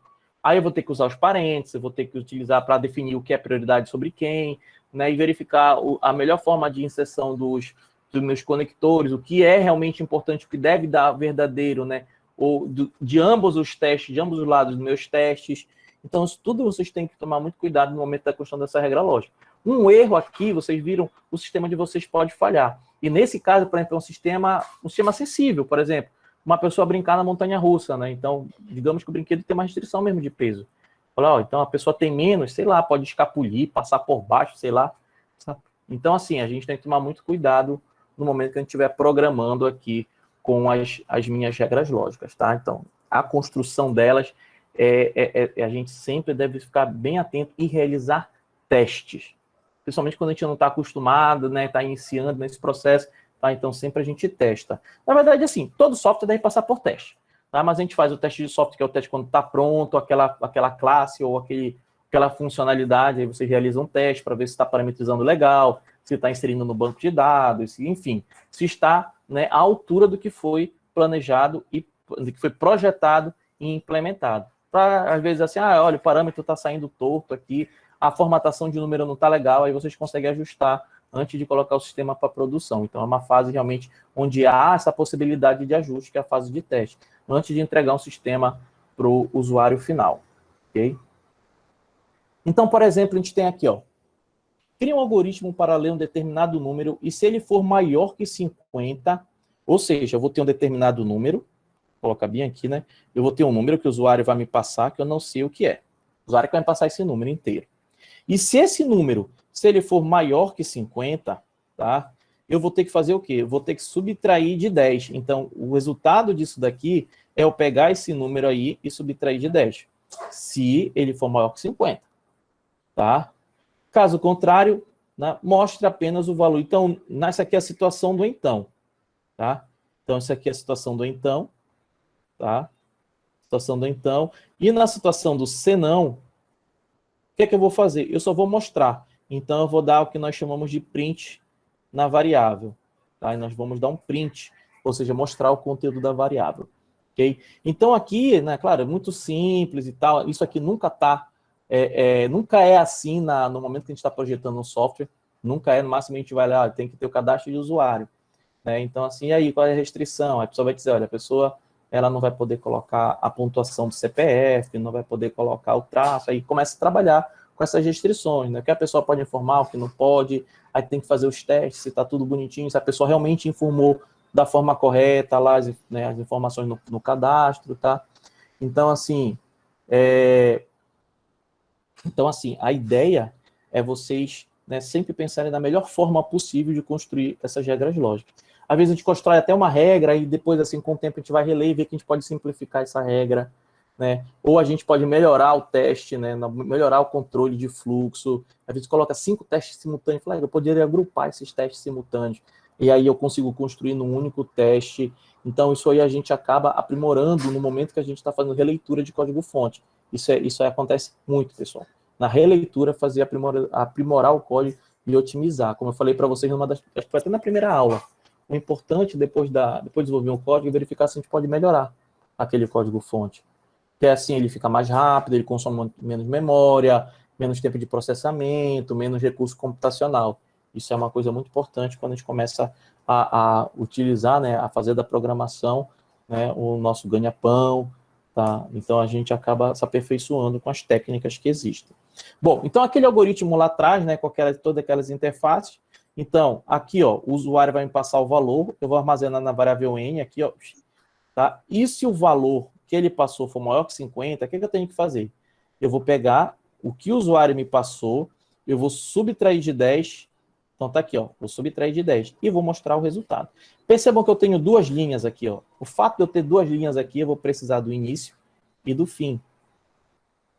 Aí eu vou ter que usar os parênteses, eu vou ter que utilizar para definir o que é prioridade sobre quem, né, e verificar a melhor forma de inserção dos meus conectores, o que é realmente importante, o que deve dar verdadeiro, né, ou de ambos os testes, de ambos os lados dos meus testes. Então, isso tudo vocês têm que tomar muito cuidado no momento da construção dessa regra lógica. Um erro aqui, vocês viram, o sistema de vocês pode falhar. E nesse caso, por exemplo, é um sistema acessível, por exemplo, uma pessoa brincar na montanha-russa, né? Então, digamos que o brinquedo tem uma restrição mesmo de peso. Olha, então a pessoa tem menos, sei lá, pode escapulir, passar por baixo, sei lá. Então, assim, a gente tem que tomar muito cuidado no momento que a gente estiver programando aqui com as minhas regras lógicas, tá? Então, a construção delas, a gente sempre deve ficar bem atento e realizar testes. Principalmente quando a gente não está acostumado, né? Está iniciando nesse processo, tá? Então, sempre a gente testa. Na verdade, assim, todo software deve passar por teste, tá? Mas a gente faz o teste de software, que é o teste quando está pronto, aquela classe ou aquela funcionalidade, aí você realiza um teste para ver se está parametrizando legal, se está inserindo no banco de dados, enfim, se está, né, à altura do que foi planejado e do que foi projetado e implementado. Para, às vezes, assim, olha, o parâmetro está saindo torto aqui, a formatação de número não está legal, aí vocês conseguem ajustar antes de colocar o sistema para produção. Então, é uma fase realmente onde há essa possibilidade de ajuste, que é a fase de teste, antes de entregar um sistema para o usuário final. Ok? Então, por exemplo, a gente tem aqui, ó, cria um algoritmo para ler um determinado número e se ele for maior que 50, ou seja, eu vou ter um determinado número, vou colocar bem aqui, né? Eu vou ter um número que o usuário vai me passar, que eu não sei o que é. O usuário que vai me passar esse número inteiro. E se esse número, se ele for maior que 50, tá? Eu vou ter que fazer o quê? Eu vou ter que subtrair de 10. Então, o resultado disso daqui é eu pegar esse número aí e subtrair de 10. Se ele for maior que 50, tá? Caso contrário, né, mostre apenas o valor. Então, essa aqui é a situação do então, tá? Então, essa aqui é a situação do então, tá? Situação do então. E na situação do senão, o que é que eu vou fazer? Eu só vou mostrar. Então, eu vou dar o que nós chamamos de print na variável, tá? E nós vamos dar um print, ou seja, mostrar o conteúdo da variável, ok? Então, aqui, né, claro, é muito simples e tal. Isso aqui nunca está... nunca é assim no momento que a gente está projetando um software, nunca é, no máximo a gente vai lá, tem que ter o cadastro de usuário, né? Então, assim, aí qual é a restrição? A pessoa vai dizer, olha, a pessoa ela não vai poder colocar a pontuação do CPF, não vai poder colocar o traço, aí começa a trabalhar com essas restrições, né? O que a pessoa pode informar, o que não pode, aí tem que fazer os testes, se está tudo bonitinho, se a pessoa realmente informou da forma correta lá, né, as informações no cadastro, tá? Então, assim, a ideia é vocês, né, sempre pensarem na melhor forma possível de construir essas regras lógicas. Às vezes a gente constrói até uma regra e depois, assim, com o tempo, a gente vai reler e ver que a gente pode simplificar essa regra, né? Ou a gente pode melhorar o teste, né? Melhorar o controle de fluxo. Às vezes coloca 5 testes simultâneos. Fala, eu poderia agrupar esses testes simultâneos. E aí eu consigo construir num único teste. Então, isso aí a gente acaba aprimorando no momento que a gente está fazendo releitura de código-fonte. Isso aí acontece muito, pessoal. Na releitura, fazer aprimorar o código e otimizar. Como eu falei para vocês, acho que foi até na primeira aula. O importante, depois de desenvolver um código, é verificar se a gente pode melhorar aquele código-fonte. Que assim, ele fica mais rápido, ele consome menos memória, menos tempo de processamento, menos recurso computacional. Isso é uma coisa muito importante quando a gente começa a utilizar, né, a fazer da programação, né, o nosso ganha-pão, tá? Então, a gente acaba se aperfeiçoando com as técnicas que existem. Bom, então, aquele algoritmo lá atrás, né, com todas aquelas interfaces, então, aqui, ó, o usuário vai me passar o valor, eu vou armazenar na variável n aqui, ó, tá? E se o valor que ele passou for maior que 50, o que eu tenho que fazer? Eu vou pegar o que o usuário me passou, eu vou subtrair de 10, então tá aqui, ó, vou subtrair de 10 e vou mostrar o resultado. Percebam que eu tenho duas linhas aqui, ó. O fato de eu ter duas linhas aqui, eu vou precisar do início e do fim,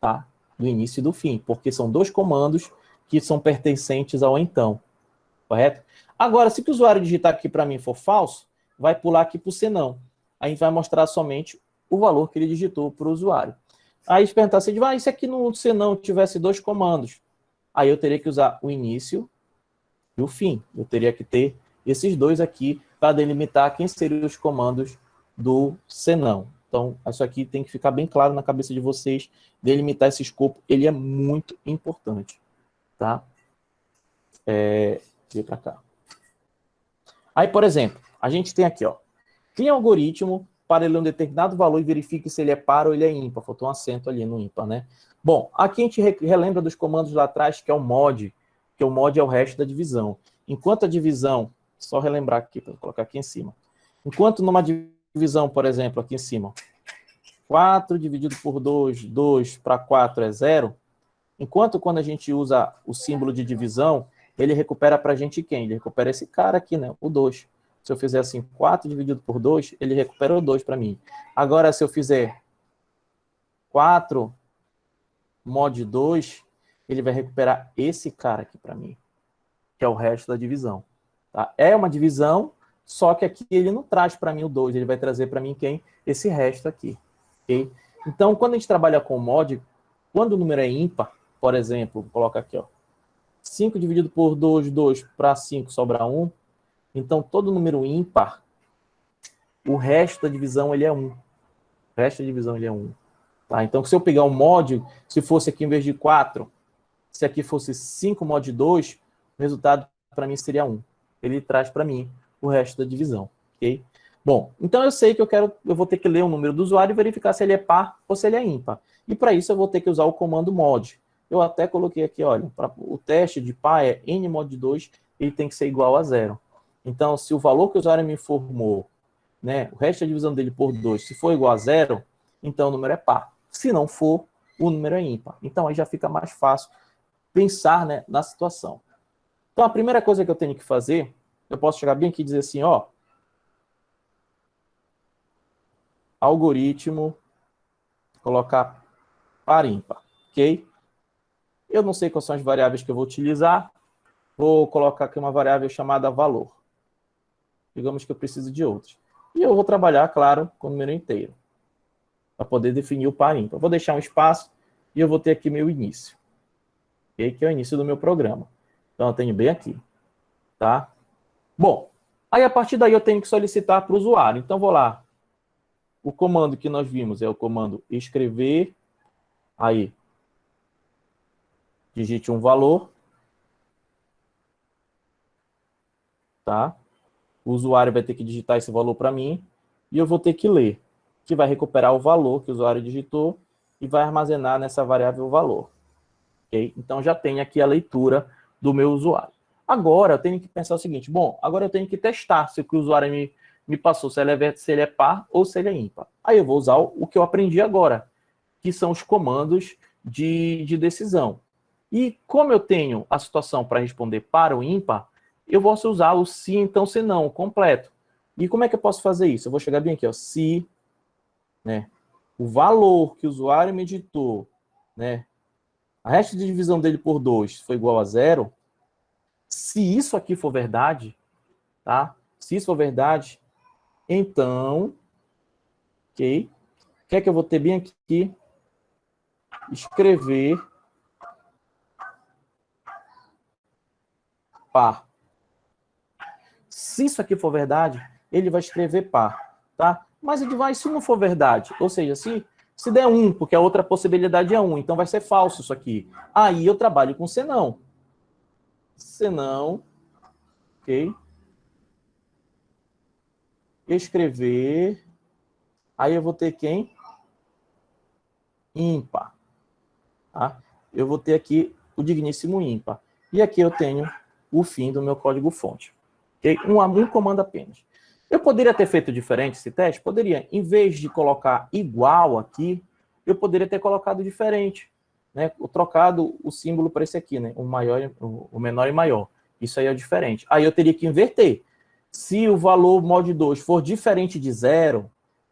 tá? Do início e do fim, porque são dois comandos que são pertencentes ao então, correto? Agora, se o usuário digitar aqui para mim for falso, vai pular aqui para o senão. Aí vai mostrar somente o valor que ele digitou para o usuário. Aí se perguntar assim, e se aqui no senão tivesse dois comandos? Aí eu teria que usar o início e o fim. Eu teria que ter esses dois aqui para delimitar quem seriam os comandos do senão. Então, isso aqui tem que ficar bem claro na cabeça de vocês, delimitar esse escopo, ele é muito importante, tá? Vem para cá. Aí, por exemplo, a gente tem aqui, ó, cria um algoritmo para ler um determinado valor e verifique se ele é par ou ele é ímpar. Faltou um acento ali no ímpar, né? Bom, aqui a gente relembra dos comandos lá atrás, que é o mod, que o mod é o resto da divisão. Enquanto a divisão, só relembrar aqui, para colocar aqui em cima. Enquanto numa divisão, por exemplo, aqui em cima, 4 dividido por 2, 2 para 4 é 0. Enquanto quando a gente usa o símbolo de divisão, ele recupera para a gente quem? Ele recupera esse cara aqui, né? O 2. Se eu fizer assim, 4 dividido por 2, ele recupera o 2 para mim. Agora, se eu fizer 4 mod 2, ele vai recuperar esse cara aqui para mim, que é o resto da divisão. Tá? É uma divisão, só que aqui ele não traz para mim o 2, ele vai trazer para mim quem? Esse resto aqui. Okay? Então, quando a gente trabalha com mod, quando o número é ímpar, por exemplo, vou colocar aqui, ó, 5 dividido por 2, 2 para 5 sobra 1. Então, todo número ímpar, o resto da divisão ele é 1. O resto da divisão ele é 1. Tá? Então, se eu pegar um mod, se fosse aqui em vez de 4, se aqui fosse 5 mod 2, o resultado para mim seria 1. Ele traz para mim o resto da divisão. Ok? Bom, então eu sei que eu vou ter que ler o número do usuário e verificar se ele é par ou se ele é ímpar. E para isso eu vou ter que usar o comando mod. Eu até coloquei aqui, olha, o teste de par é n mod 2, ele tem que ser igual a 0. Então, se o valor que o usuário me informou, né, o resto da divisão dele por 2, se for igual a 0, então o número é par. Se não for, o número é ímpar. Então, aí já fica mais fácil pensar, né, na situação. Então, a primeira coisa que eu tenho que fazer, eu posso chegar bem aqui e dizer assim, ó, algoritmo, colocar par ímpar, ok? Eu não sei quais são as variáveis que eu vou utilizar, vou colocar aqui uma variável chamada valor. Digamos que eu preciso de outras. E eu vou trabalhar, claro, com o número inteiro, para poder definir o par ímpar. Vou deixar um espaço e eu vou ter aqui meu início, okay? Que é o início do meu programa. Então, eu tenho bem aqui, tá? Bom, aí a partir daí eu tenho que solicitar para o usuário. Então, vou lá. O comando que nós vimos é o comando escrever, aí, digite um valor, tá? O usuário vai ter que digitar esse valor para mim e eu vou ter que ler, que vai recuperar o valor que o usuário digitou e vai armazenar nessa variável valor. Okay? Então, já tem aqui a leitura do meu usuário. Agora, eu tenho que pensar o seguinte, bom, agora eu tenho que testar se o que o usuário me passou, se ele é par ou se ele é ímpar. Aí eu vou usar o que eu aprendi agora, que são os comandos de decisão. E como eu tenho a situação para responder par ou ímpar, eu posso usar o se, então, se não, completo. E como é que eu posso fazer isso? Eu vou chegar bem aqui, ó, se, né, o valor que o usuário me digitou, né, a resta de divisão dele por 2 foi igual a 0, se isso aqui for verdade, tá? Se isso for verdade, então, ok, o que é que eu vou ter bem aqui? Escrever par. Se isso aqui for verdade, ele vai escrever par, tá? Mas ele vai, se não for verdade, ou seja, se der 1, porque a outra possibilidade é 1, então vai ser falso isso aqui. Aí eu trabalho com senão. Senão, ok? Escrever, aí eu vou ter quem? Ímpar. Tá? Eu vou ter aqui o digníssimo ímpar. E aqui eu tenho o fim do meu código-fonte. Okay? Um comando apenas. Eu poderia ter feito diferente esse teste? Poderia. Em vez de colocar igual aqui, eu poderia ter colocado diferente. Né? Trocado o símbolo para esse aqui, né? O menor e maior. Isso aí é diferente. Aí eu teria que inverter. Se o valor mod 2 for diferente de 0,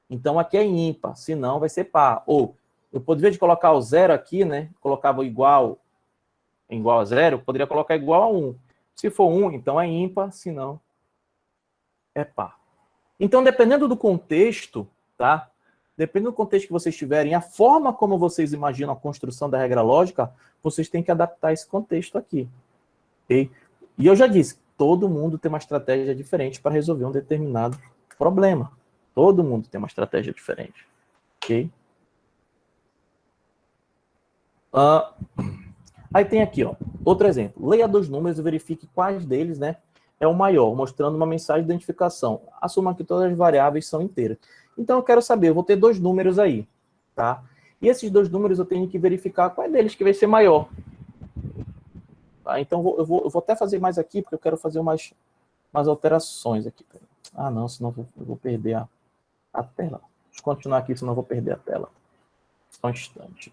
então aqui é ímpar, senão vai ser par. Ou eu poderia de colocar o 0 aqui, né? Colocava igual a 0, poderia colocar igual a 1. Se for 1, então é ímpar, senão é par. Então, dependendo do contexto, tá? Dependendo do contexto que vocês tiverem, a forma como vocês imaginam a construção da regra lógica, vocês têm que adaptar esse contexto aqui. Okay? E eu já disse, todo mundo tem uma estratégia diferente para resolver um determinado problema. Todo mundo tem uma estratégia diferente. Ok? Aí tem aqui, ó, outro exemplo. Leia dois números e verifique quais deles, né, é o maior, mostrando uma mensagem de identificação. Assuma que todas as variáveis são inteiras. Então, eu quero saber, eu vou ter dois números aí, tá? E esses dois números eu tenho que verificar qual deles que vai ser maior. Tá? Então, eu vou até fazer mais aqui, porque eu quero fazer umas alterações aqui. Ah, não, senão eu vou perder a tela. Deixa eu continuar aqui, senão eu vou perder a tela. Só um instante.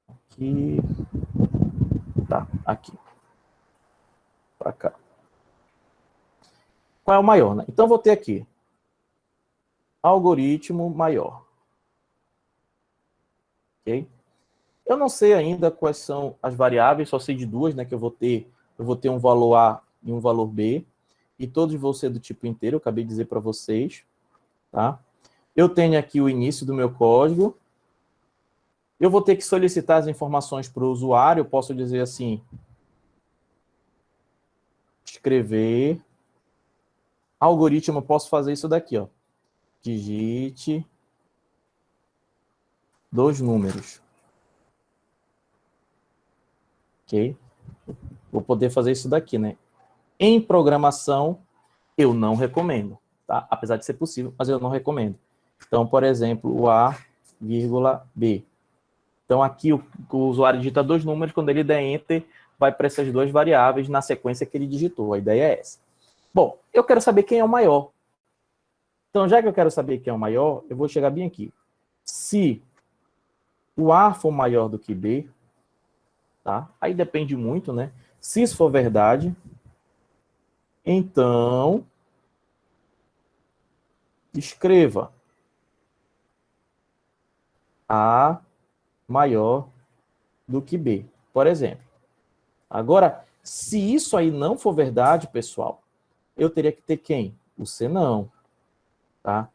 Aqui. Tá, aqui. Para cá. Qual é o maior, né? Então, eu vou ter aqui algoritmo maior. Ok? Eu não sei ainda quais são as variáveis, só sei de duas, né? Que eu vou ter um valor A e um valor B. E todos vão ser do tipo inteiro, eu acabei de dizer para vocês. Tá? Eu tenho aqui o início do meu código. Eu vou ter que solicitar as informações para o usuário. Eu posso dizer assim, escrever. Algoritmo, eu posso fazer isso daqui, ó. Digite dois números. Ok? Vou poder fazer isso daqui, né? Em programação, eu não recomendo, tá? Apesar de ser possível, mas eu não recomendo. Então, por exemplo, o A, vírgula, B. Então, aqui o usuário digita dois números, quando ele der Enter, vai para essas duas variáveis na sequência que ele digitou. A ideia é essa. Bom, eu quero saber quem é o maior. Então, já que eu quero saber quem é o maior, eu vou chegar bem aqui. Se o A for maior do que B, tá? Aí depende muito, né? Se isso for verdade, então escreva A maior do que B, por exemplo. Agora, se isso aí não for verdade, pessoal, eu teria que ter quem? O C não, tá?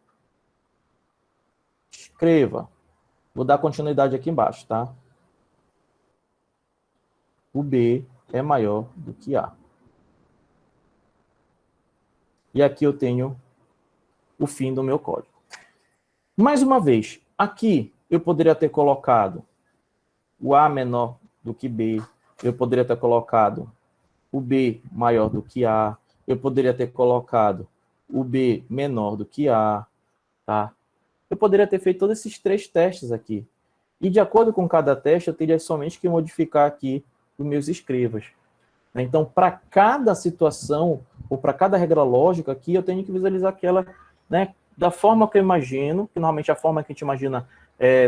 Escreva. Vou dar continuidade aqui embaixo, tá? O B é maior do que A. E aqui eu tenho o fim do meu código. Mais uma vez, aqui eu poderia ter colocado o A menor do que B, eu poderia ter colocado o B maior do que A, eu poderia ter colocado o B menor do que A, tá? Eu poderia ter feito todos esses três testes aqui. E de acordo com cada teste, eu teria somente que modificar aqui os meus escrivas. Então, para cada situação, ou para cada regra lógica aqui, eu tenho que visualizar aquela, né, da forma que eu imagino, que normalmente a forma que a gente imagina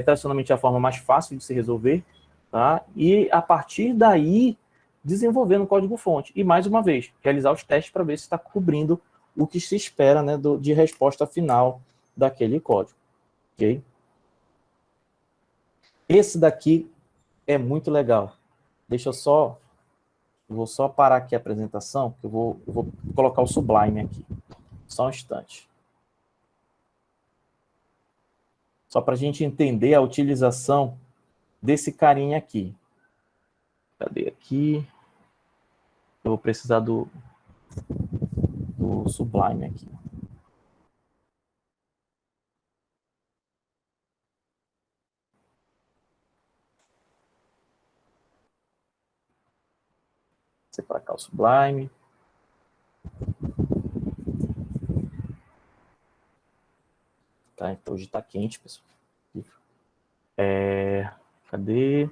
tradicionalmente é a forma mais fácil de se resolver, tá? E a partir daí, desenvolver no código-fonte. E, mais uma vez, realizar os testes para ver se está cobrindo o que se espera, né, de resposta final daquele código. Ok? Esse daqui é muito legal. Deixa eu só... Vou só parar aqui a apresentação, que eu vou colocar o Sublime aqui. Só um instante. Só para a gente entender a utilização desse carinha aqui. Cadê aqui? Eu vou precisar do Sublime aqui. Separar o Sublime. Tá, então hoje está quente, pessoal. Cadê?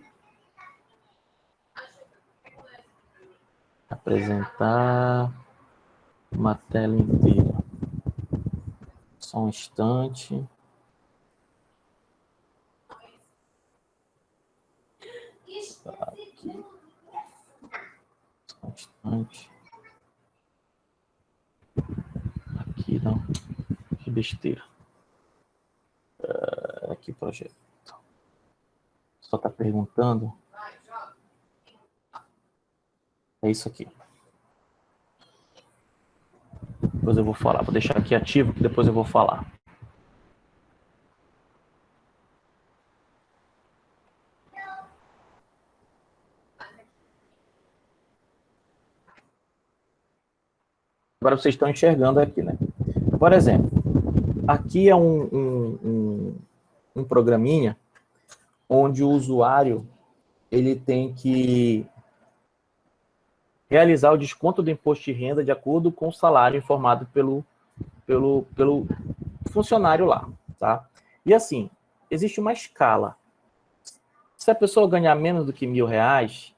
Apresentar uma tela inteira. Só um instante. Tá aqui. Só um instante. Aqui não. Que besteira. Aqui, projeto. Só está perguntando. É isso aqui. Depois eu vou falar. Vou deixar aqui ativo, que depois eu vou falar. Agora vocês estão enxergando aqui, né? Por exemplo, aqui é um programinha onde o usuário ele tem que realizar o desconto do imposto de renda de acordo com o salário informado pelo funcionário lá, tá? E assim, existe uma escala. Se a pessoa ganhar menos do que R$1.000,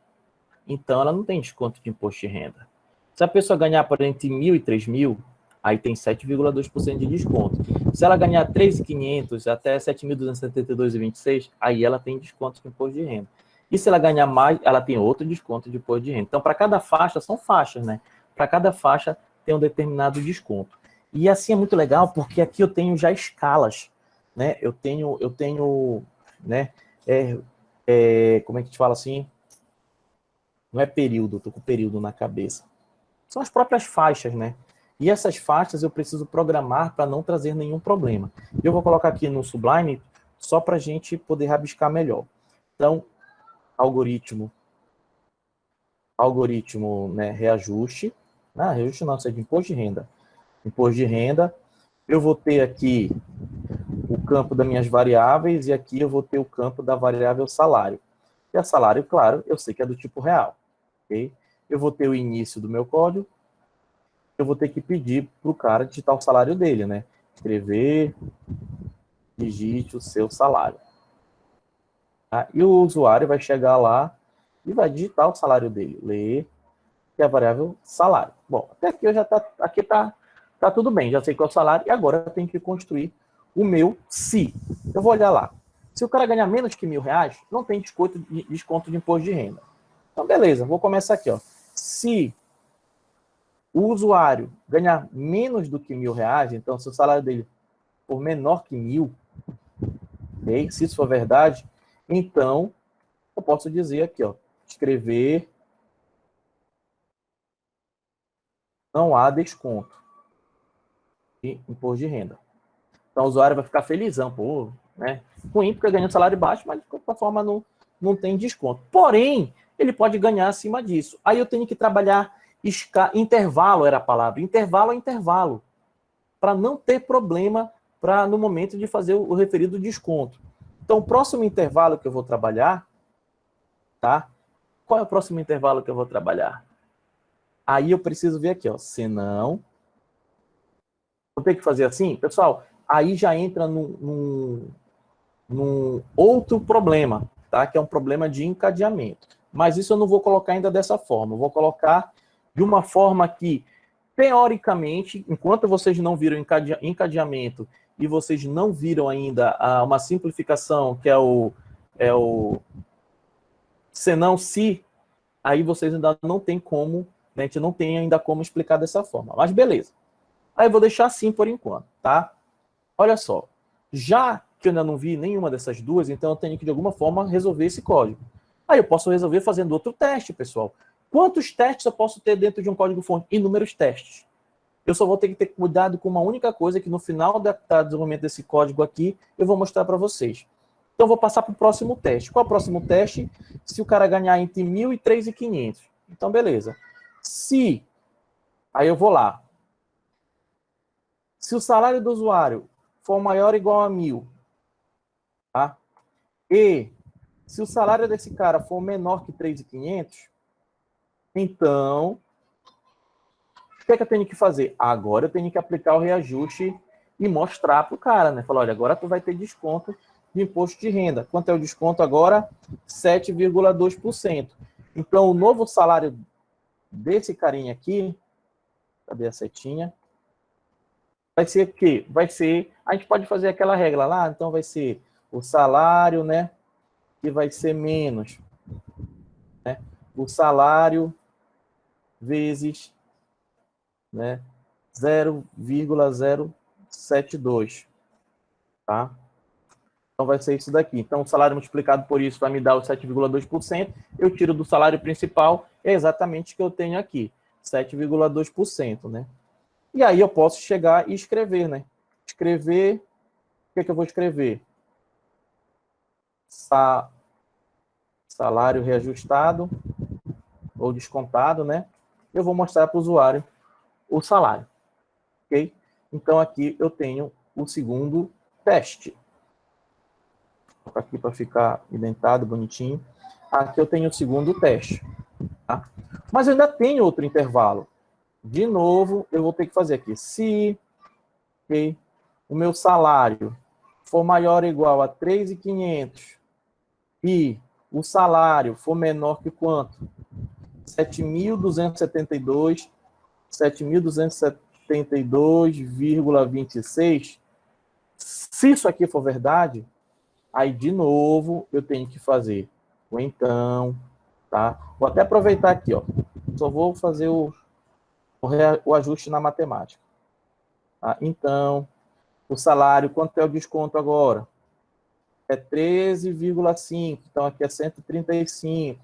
então ela não tem desconto de imposto de renda. Se a pessoa ganhar por entre 1.000 e 3.000, aí tem 7,2% de desconto. Se ela ganhar 3.500 até 7.272,26, aí ela tem desconto de imposto de renda. E se ela ganhar mais, ela tem outro desconto de imposto de renda. Então, para cada faixa, são faixas, né? Para cada faixa tem um determinado desconto. E assim é muito legal, porque aqui eu tenho já escalas, né? Eu tenho, né? Como é que a gente fala assim? Não é período, estou com período na cabeça. São as próprias faixas, né? E essas faixas eu preciso programar para não trazer nenhum problema. Eu vou colocar aqui no Sublime só para a gente poder rabiscar melhor. Então, algoritmo, né, reajuste. Ah, reajuste não, isso é de imposto de renda. Imposto de renda. Eu vou ter aqui o campo das minhas variáveis e aqui eu vou ter o campo da variável salário. E a salário, claro, eu sei que é do tipo real. Okay? Eu vou ter o início do meu código. Eu vou ter que pedir para o cara digitar o salário dele, né? Escrever, digite o seu salário. Tá? E o usuário vai chegar lá e vai digitar o salário dele. Ler, que é a variável salário. Bom, até aqui aqui tá tudo bem, já sei qual é o salário, e agora eu tenho que construir o meu se. Eu vou olhar lá. Se o cara ganhar menos que R$1.000, não tem desconto de imposto de renda. Então, beleza, vou começar aqui, ó. Se o usuário ganhar menos do que R$1.000, então se o salário dele for menor que 1.000, okay? Se isso for verdade, então eu posso dizer aqui, ó, escrever não há desconto de imposto de renda. Então o usuário vai ficar felizão, pô, né? Ruim porque ganhando salário baixo, mas de qualquer forma não tem desconto. Porém, ele pode ganhar acima disso. Aí eu tenho que trabalhar intervalo, era a palavra, intervalo a intervalo, para não ter problema no momento de fazer o referido desconto. Então, o próximo intervalo que eu vou trabalhar, tá? Qual é o próximo intervalo que eu vou trabalhar? Aí eu preciso ver aqui, ó, senão... Vou ter que fazer assim? Pessoal, aí já entra num outro problema, tá? Que é um problema de encadeamento. Mas isso eu não vou colocar ainda dessa forma. Eu vou colocar de uma forma que, teoricamente, enquanto vocês não viram encadeamento e vocês não viram ainda uma simplificação, que é o senão se, aí vocês ainda não tem como, né? A gente não tem ainda como explicar dessa forma. Mas beleza. Aí eu vou deixar assim por enquanto, tá? Olha só, já que eu ainda não vi nenhuma dessas duas, então eu tenho que, de alguma forma, resolver esse código. Aí eu posso resolver fazendo outro teste, pessoal. Quantos testes eu posso ter dentro de um código-fonte? Inúmeros testes. Eu só vou ter que ter cuidado com uma única coisa, que no final do desenvolvimento desse código aqui, eu vou mostrar para vocês. Então, eu vou passar para o próximo teste. Qual é o próximo teste? Se o cara ganhar entre 1.000 e 3.500. Então, beleza. Se, aí eu vou lá. Se o salário do usuário for maior ou igual a 1.000, tá? E se o salário desse cara for menor que 3.500, então, o que é que eu tenho que fazer? Agora eu tenho que aplicar o reajuste e mostrar para o cara, né? Falar, olha, agora tu vai ter desconto de imposto de renda. Quanto é o desconto agora? 7,2%. Então, o novo salário desse carinha aqui, cadê a setinha? Vai ser o quê? Vai ser, a gente pode fazer aquela regra lá, então vai ser o salário, né? Que vai ser menos, né? O salário vezes, né? 0,072, tá? Então vai ser isso daqui. Então o salário multiplicado por isso vai me dar os 7,2%. Eu tiro do salário principal, é exatamente o que eu tenho aqui, 7,2%, né? E aí eu posso chegar e escrever, né? Escrever, o que é que eu vou escrever? Salário reajustado ou descontado, né? Eu vou mostrar para o usuário o salário, ok? Então aqui eu tenho o segundo teste. aqui para ficar indentado, bonitinho. Aqui eu tenho o segundo teste. Tá? Mas eu ainda tenho outro intervalo. De novo, eu vou ter que fazer aqui. Se o meu salário for maior ou igual a 3.500 e o salário for menor que quanto? 7.272,26. Se isso aqui for verdade, aí de novo eu tenho que fazer o então, tá? Vou até aproveitar aqui, ó. Só vou fazer o ajuste na matemática. Tá? Então, o salário, quanto é o desconto agora? É 13,5, então aqui é 135.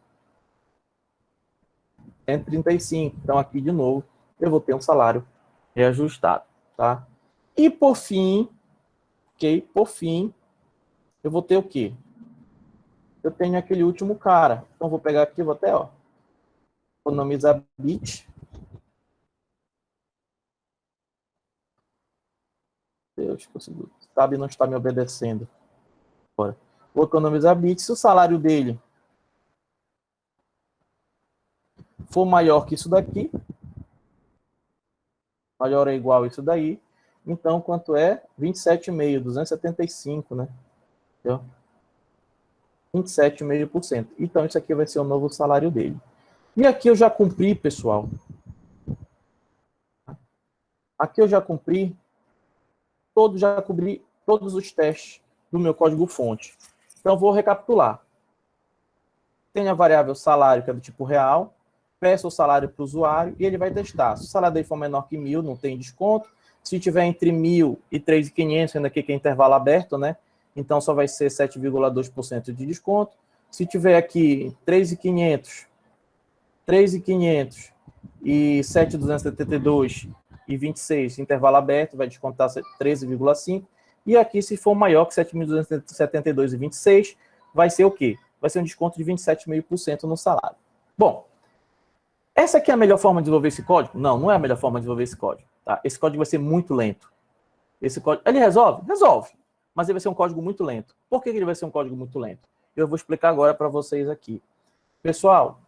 135, então aqui de novo eu vou ter um salário reajustado, tá? E por fim, por fim, eu vou ter o quê? Eu tenho aquele último cara. Então vou pegar aqui, vou até, ó, economizar bit. Deus, o Tab não está me obedecendo. Agora, vou economizar bits. Se o salário dele for maior que isso daqui, maior ou igual a isso daí, então quanto é? 27,5, 275, né? Entendeu? 27,5%. Então isso aqui vai ser o novo salário dele. E aqui eu já cumpri, pessoal. Aqui eu já cumpri todos os testes do meu código-fonte. Então, vou recapitular. Tem a variável salário, que é do tipo real, peço o salário para o usuário e ele vai testar. Se o salário dele for menor que 1.000, não tem desconto. Se tiver entre 1.000 e 3.500, ainda aqui que é intervalo aberto, né? Então, só vai ser 7,2% de desconto. Se tiver aqui 3.500 e 7.272 e 26, intervalo aberto, vai descontar 13,5. E aqui, se for maior que 7.272 e 26, vai ser o quê? Vai ser um desconto de 27,5% no salário. Bom, essa aqui é a melhor forma de desenvolver esse código? Não, não é a melhor forma de desenvolver esse código. Tá? Esse código vai ser muito lento. Esse código, ele resolve? Resolve. Mas ele vai ser um código muito lento. Por que ele vai ser um código muito lento? Eu vou explicar agora para vocês aqui. Pessoal,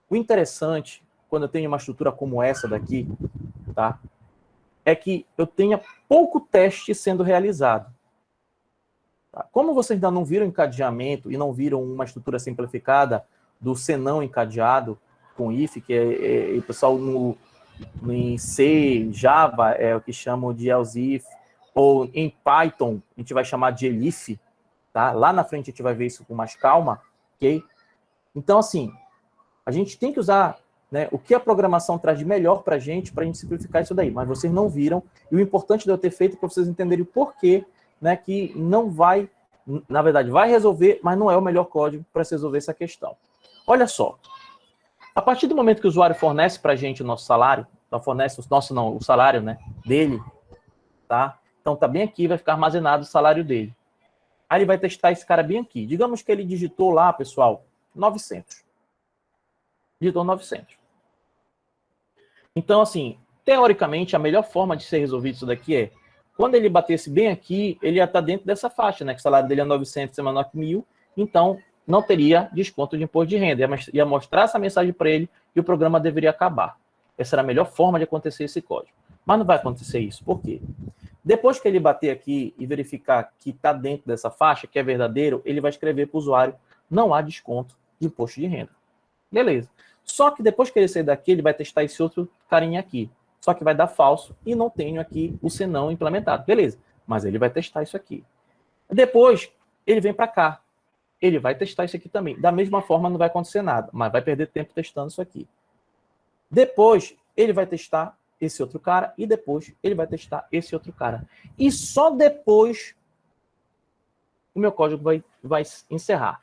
o interessante, quando eu tenho uma estrutura como essa daqui, tá? É que eu tenha pouco teste sendo realizado. Tá? Como vocês ainda não viram encadeamento e não viram uma estrutura simplificada do senão encadeado com if, que o pessoal em C, Java, é o que chamam de else if, ou em Python, a gente vai chamar de elif, tá? Lá na frente a gente vai ver isso com mais calma, ok? Então, assim, a gente tem que usar, né, o que a programação traz de melhor para a gente simplificar isso daí. Mas vocês não viram. E o importante de eu ter feito é para vocês entenderem o porquê, né, que não vai, na verdade, vai resolver, mas não é o melhor código para se resolver essa questão. Olha só. A partir do momento que o usuário fornece para a gente o nosso salário, então fornece o salário, né, dele, tá? Então tá bem aqui, vai ficar armazenado o salário dele. Aí ele vai testar esse cara bem aqui. Digamos que ele digitou lá, pessoal, 900. Digitou 900. Então, assim, teoricamente, a melhor forma de ser resolvido isso daqui é, quando ele batesse bem aqui, ele ia estar dentro dessa faixa, né? Que o salário dele é 900, é menor que 1.000, então não teria desconto de imposto de renda. Ia mostrar essa mensagem para ele e o programa deveria acabar. Essa era a melhor forma de acontecer esse código. Mas não vai acontecer isso. Por quê? Depois que ele bater aqui e verificar que está dentro dessa faixa, que é verdadeiro, ele vai escrever para o usuário, não há desconto de imposto de renda. Beleza. Só que depois que ele sair daqui, ele vai testar esse outro carinha aqui. Só que vai dar falso e não tenho aqui o senão implementado. Beleza. Mas ele vai testar isso aqui. Depois, ele vem para cá. Ele vai testar isso aqui também. Da mesma forma, não vai acontecer nada, mas vai perder tempo testando isso aqui. Depois, ele vai testar esse outro cara e depois ele vai testar esse outro cara. E só depois o meu código vai encerrar.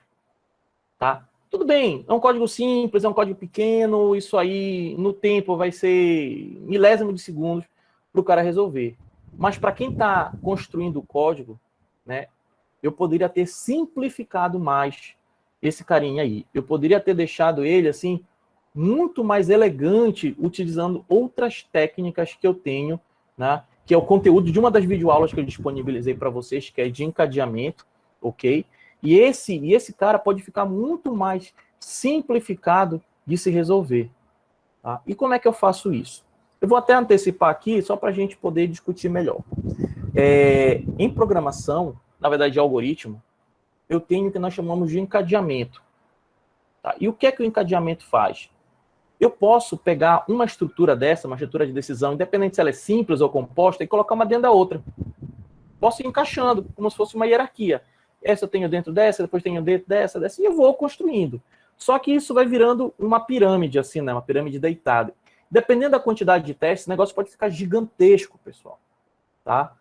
Tá? Tudo bem, é um código simples, é um código pequeno, isso aí no tempo vai ser milésimo de segundos para o cara resolver. Mas para quem está construindo o código, né, eu poderia ter simplificado mais esse carinha aí. Eu poderia ter deixado ele assim muito mais elegante, utilizando outras técnicas que eu tenho, né, que é o conteúdo de uma das videoaulas que eu disponibilizei para vocês, que é de encadeamento, ok? E esse cara pode ficar muito mais simplificado de se resolver. Tá? E como é que eu faço isso? Eu vou até antecipar aqui, só para a gente poder discutir melhor. Em programação, na verdade, de algoritmo, eu tenho o que nós chamamos de encadeamento. Tá? E o que é que o encadeamento faz? Eu posso pegar uma estrutura dessa, uma estrutura de decisão, independente se ela é simples ou composta, e colocar uma dentro da outra. Posso ir encaixando, como se fosse uma hierarquia. Essa eu tenho dentro dessa, depois tenho dentro dessa, e eu vou construindo. Só que isso vai virando uma pirâmide, assim, né? Uma pirâmide deitada. Dependendo da quantidade de testes, o negócio pode ficar gigantesco, pessoal. Tá?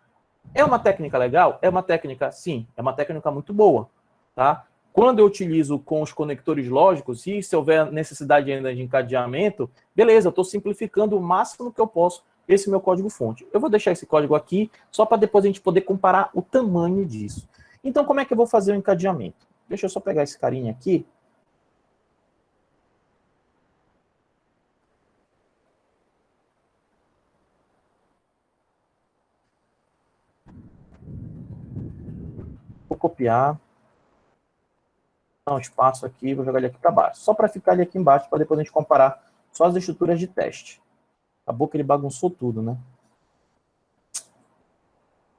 É uma técnica legal? É uma técnica, sim. É uma técnica muito boa. Tá? Quando eu utilizo com os conectores lógicos, e se houver necessidade ainda de encadeamento, beleza, eu estou simplificando o máximo que eu posso esse meu código-fonte. Eu vou deixar esse código aqui, só para depois a gente poder comparar o tamanho disso. Então, como é que eu vou fazer o encadeamento? Deixa eu só pegar esse carinha aqui. Vou copiar. Dar um espaço aqui, vou jogar ele aqui para baixo. Só para ficar ele aqui embaixo, para depois a gente comparar só as estruturas de teste. Acabou que ele bagunçou tudo, né?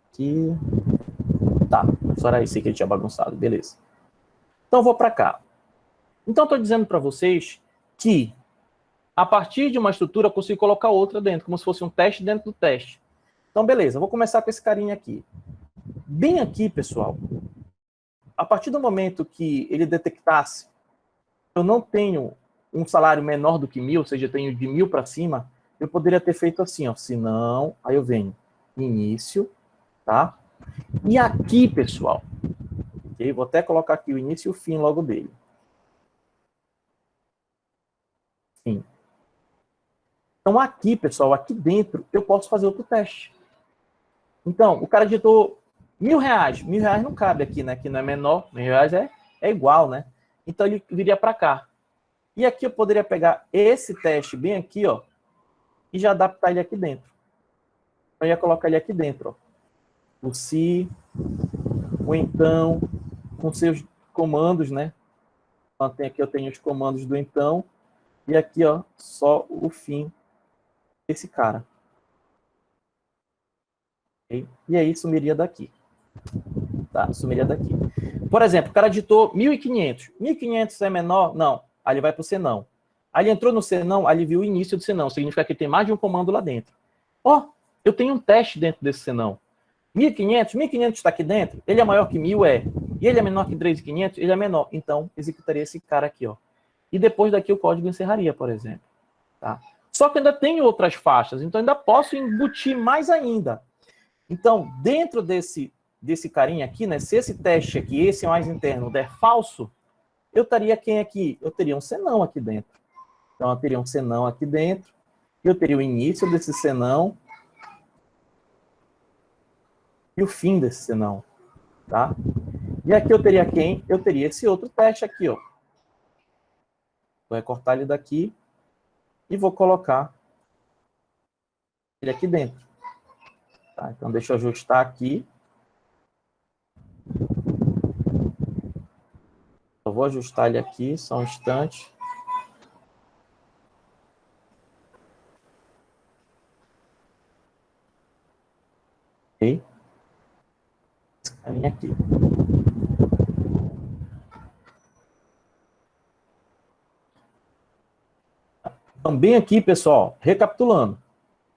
Aqui. Tá, só era esse que ele tinha bagunçado, beleza. Então, eu vou para cá. Então, estou dizendo para vocês que, a partir de uma estrutura, eu consigo colocar outra dentro, como se fosse um teste dentro do teste. Então, beleza, eu vou começar com esse carinha aqui. Bem aqui, pessoal, a partir do momento que ele detectasse eu não tenho um salário menor do que 1.000, ou seja, eu tenho de 1.000 para cima, eu poderia ter feito assim, ó, se não, aí eu venho início, tá? E aqui, pessoal, okay? Vou até colocar aqui o início e o fim logo dele. Fim. Então aqui, pessoal, aqui dentro, eu posso fazer outro teste. Então, o cara digitou R$1.000. R$1.000 não cabe aqui, né? Aqui não é menor, R$1.000 é igual, né? Então ele viria para cá. E aqui eu poderia pegar esse teste bem aqui, ó, e já adaptar ele aqui dentro. Eu ia colocar ele aqui dentro, ó. O se, o então, com seus comandos, né? Então, aqui eu tenho os comandos do então, e aqui, ó, só o fim desse cara. Okay? E aí sumiria daqui. Tá? Sumiria daqui. Por exemplo, o cara digitou 1.500. 1.500 é menor? Não. Aí ele vai para o senão. Aí ele entrou no senão, aí ele viu o início do senão. Significa que tem mais de um comando lá dentro. Ó, eu tenho um teste dentro desse senão. 1.500 está aqui dentro? Ele é maior que 1.000? É. E ele é menor que 3.500? Ele é menor. Então, executaria esse cara aqui, ó. E depois daqui o código encerraria, por exemplo. Tá? Só que ainda tem outras faixas, então ainda posso embutir mais ainda. Então, dentro desse carinha aqui, né? Se esse teste aqui, esse mais interno, der falso, eu teria quem aqui? Eu teria um senão aqui dentro. Então, eu teria um senão aqui dentro. Eu teria o início desse senão e o fim desse senão. Tá? E aqui eu teria quem? Eu teria esse outro teste aqui, ó. Vou recortar ele daqui e vou colocar ele aqui dentro. Tá? Então, deixa eu ajustar aqui. Eu vou ajustar ele aqui, só um instante. Ok. Esse carinha aqui. Também aqui, pessoal, recapitulando.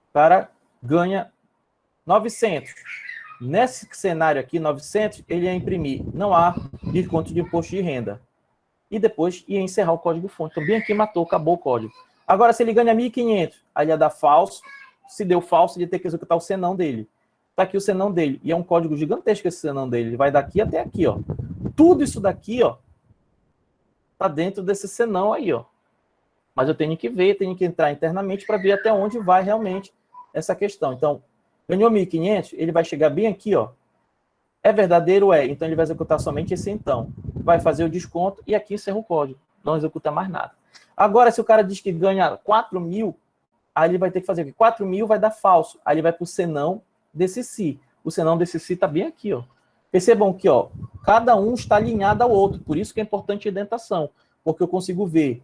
O cara ganha 900. Nesse cenário aqui, 900, ele ia imprimir não há desconto de imposto de renda. E depois ia encerrar o código-fonte. Então, bem aqui matou, acabou o código. Agora, se ele ganha 1.500, aí ele ia dar falso. Se deu falso, ele ia ter que executar o senão dele. Está aqui o senão dele. E é um código gigantesco esse senão dele. Ele vai daqui até aqui, ó. Tudo isso daqui, ó, está dentro desse senão aí, ó. Mas eu tenho que ver, tenho que entrar internamente para ver até onde vai realmente essa questão. Então, ganhou 1.500, ele vai chegar bem aqui, ó. É verdadeiro? É. Então, ele vai executar somente esse então. Vai fazer o desconto e aqui encerra o código. Não executa mais nada. Agora, se o cara diz que ganha 4.000, aí ele vai ter que fazer o quê? 4.000 vai dar falso. Aí ele vai para o senão desse se. O senão desse se está bem aqui, ó. Percebam que, ó, cada um está alinhado ao outro, por isso que é importante a indentação, porque eu consigo ver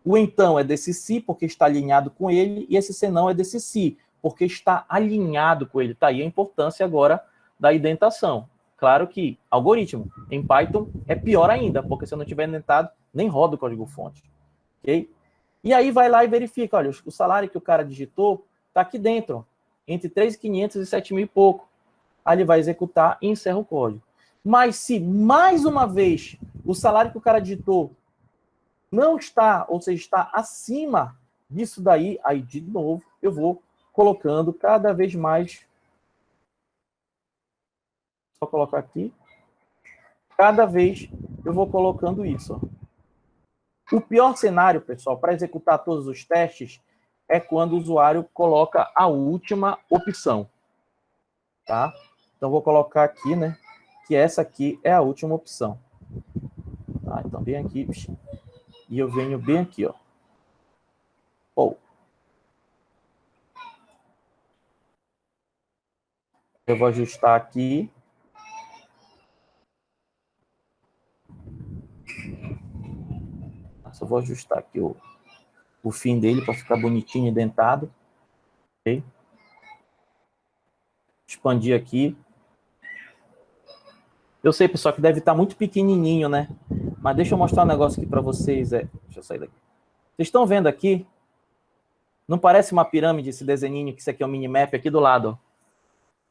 o então é desse si, porque está alinhado com ele, e esse senão é desse si, porque está alinhado com ele. Tá aí a importância agora da indentação. Claro que algoritmo em Python é pior ainda, porque se eu não tiver indentado, nem roda o código-fonte. Ok? E aí vai lá e verifica, olha, o salário que o cara digitou está aqui dentro, ó, entre 3.500 e 7.000 e pouco. Aí ele vai executar e encerra o código. Mas se, mais uma vez, o salário que o cara digitou não está, ou seja, está acima disso daí, aí, de novo, eu vou colocando cada vez mais. Só colocar aqui. Cada vez eu vou colocando isso, ó. O pior cenário, pessoal, para executar todos os testes é quando o usuário coloca a última opção, tá? Então, vou colocar aqui, né, que essa aqui é a última opção. Tá? Então, bem aqui, e eu venho bem aqui, ó. Eu vou ajustar aqui. Só vou ajustar aqui o fim dele para ficar bonitinho e dentado. Ok? Expandir aqui. Eu sei, pessoal, que deve estar muito pequenininho, né? Mas deixa eu mostrar um negócio aqui para vocês. Deixa eu sair daqui. Vocês estão vendo aqui? Não parece uma pirâmide esse desenhinho, que isso aqui é um minimap aqui do lado, ó.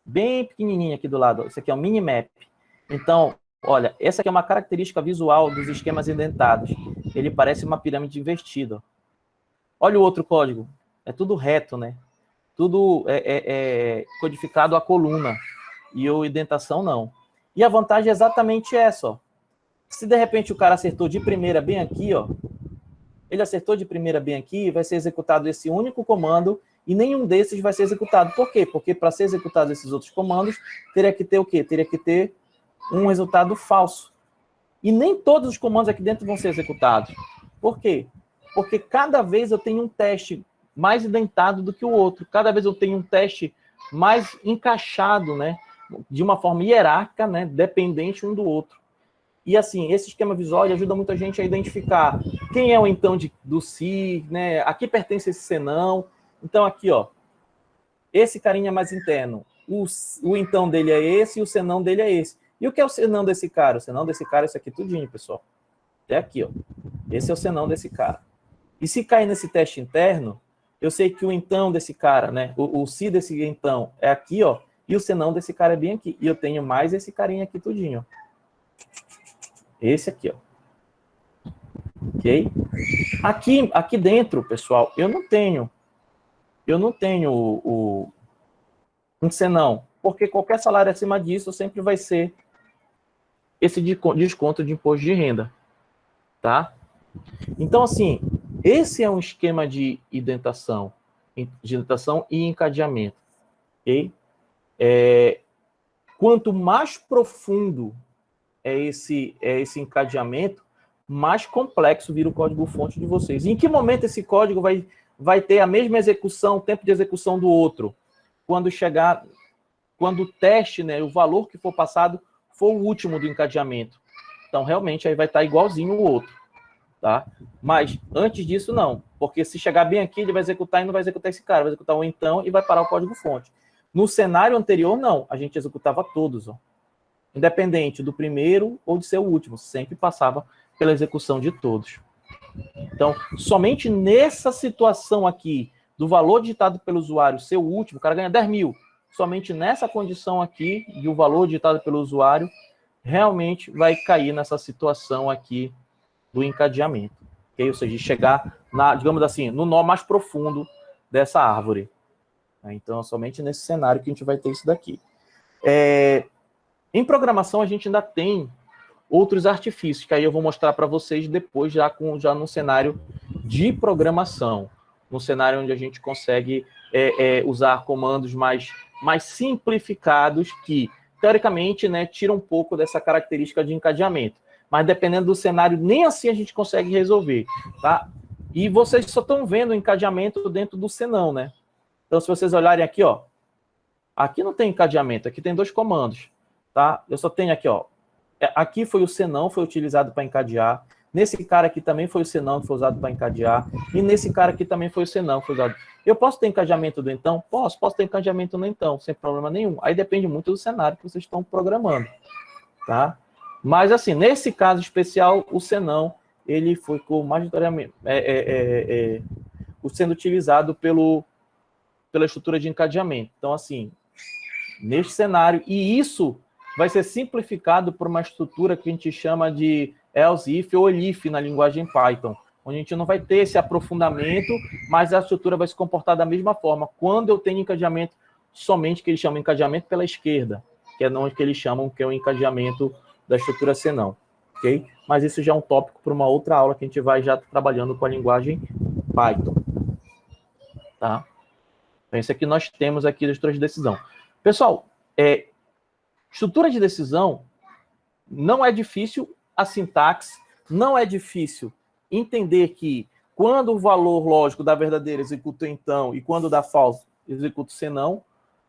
Bem pequenininho aqui do lado, ó. Isso aqui é um minimap. Então, olha, essa aqui é uma característica visual dos esquemas indentados. Ele parece uma pirâmide invertida. Olha o outro código. É tudo reto, né? Tudo codificado a coluna. E a indentação não. E a vantagem é exatamente essa, ó. Se de repente o cara acertou de primeira bem aqui, ó. Ele acertou de primeira bem aqui, vai ser executado esse único comando e nenhum desses vai ser executado. Por quê? Porque para ser executado esses outros comandos, teria que ter o quê? Teria que ter um resultado falso. E nem todos os comandos aqui dentro vão ser executados. Por quê? Porque cada vez eu tenho um teste mais indentado do que o outro. Cada vez eu tenho um teste mais encaixado, né? De uma forma hierárquica, né? Dependente um do outro. E assim, esse esquema visual ajuda muita gente a identificar quem é o então do si, né? A que pertence esse senão. Então aqui, ó, esse carinha mais interno. O então dele é esse e o senão dele é esse. E o que é o senão desse cara? O senão desse cara é isso aqui tudinho, pessoal. Até aqui, ó. Esse é o senão desse cara. E se cair nesse teste interno, eu sei que o então desse cara, né? O si desse então é aqui, ó. E o senão desse cara é bem aqui. E eu tenho mais esse carinha aqui tudinho, ó. Esse aqui, ó. Ok? Aqui dentro, pessoal, eu não tenho um senão, porque qualquer salário acima disso sempre vai ser esse desconto de imposto de renda, tá? Então, assim, esse é um esquema de indentação e encadeamento, ok? Quanto mais profundo é esse encadeamento, mais complexo vira o código-fonte de vocês. E em que momento esse código vai ter a mesma execução, tempo de execução do outro? Quando o teste, né, o valor que for passado, for o último do encadeamento. Então, realmente, aí vai estar igualzinho o outro. Tá? Mas, antes disso, não. Porque se chegar bem aqui, ele vai executar e não vai executar esse cara. Vai executar o então e vai parar o código-fonte. No cenário anterior, não. A gente executava todos, ó. Independente do primeiro ou de ser o último, sempre passava pela execução de todos. Então, somente nessa situação aqui, do valor digitado pelo usuário ser o último, o cara ganha 10 mil. Somente nessa condição aqui, de o valor digitado pelo usuário, realmente vai cair nessa situação aqui do encadeamento. Okay? Ou seja, chegar, digamos assim, no nó mais profundo dessa árvore. Então, somente nesse cenário que a gente vai ter isso daqui. Em programação, a gente ainda tem outros artifícios, que aí eu vou mostrar para vocês depois, já no cenário de programação, no cenário onde a gente consegue usar comandos mais simplificados, que, teoricamente, né, tiram um pouco dessa característica de encadeamento. Mas, dependendo do cenário, nem assim a gente consegue resolver. Tá? E vocês só estão vendo o encadeamento dentro do senão, né? Então, se vocês olharem aqui, ó, aqui não tem encadeamento, aqui tem dois comandos. tá? Eu só tenho aqui, ó. Aqui foi o senão, foi utilizado para encadear. Nesse cara aqui também foi o senão que foi usado para encadear. E nesse cara aqui também foi o senão que foi usado. Eu posso ter encadeamento do então? Posso ter encadeamento no então, sem problema nenhum. Aí depende muito do cenário que vocês estão programando, tá? Mas, assim, nesse caso especial, o senão, ele foi majoritariamente sendo utilizado pela estrutura de encadeamento. Então, assim, neste cenário, e isso vai ser simplificado por uma estrutura que a gente chama de else if ou elif na linguagem Python, onde a gente não vai ter esse aprofundamento, mas a estrutura vai se comportar da mesma forma. Quando eu tenho encadeamento, somente que eles chamam encadeamento pela esquerda, que é onde que eles chamam que é o encadeamento da estrutura senão, ok? Mas isso já é um tópico para uma outra aula que a gente vai já trabalhando com a linguagem Python, tá? Então, isso aqui nós temos aqui da estrutura de decisão. Pessoal, estrutura de decisão não é difícil a sintaxe, não é difícil entender que quando o valor lógico da verdadeira executa o então e quando da falso executa o senão,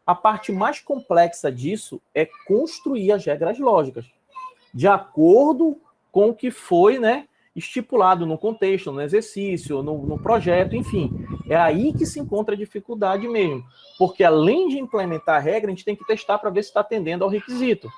a parte mais complexa disso é construir as regras lógicas de acordo com o que foi, né, estipulado no contexto, no exercício, no projeto, enfim. É aí que se encontra a dificuldade mesmo. Porque além de implementar a regra, a gente tem que testar para ver se está atendendo ao requisito,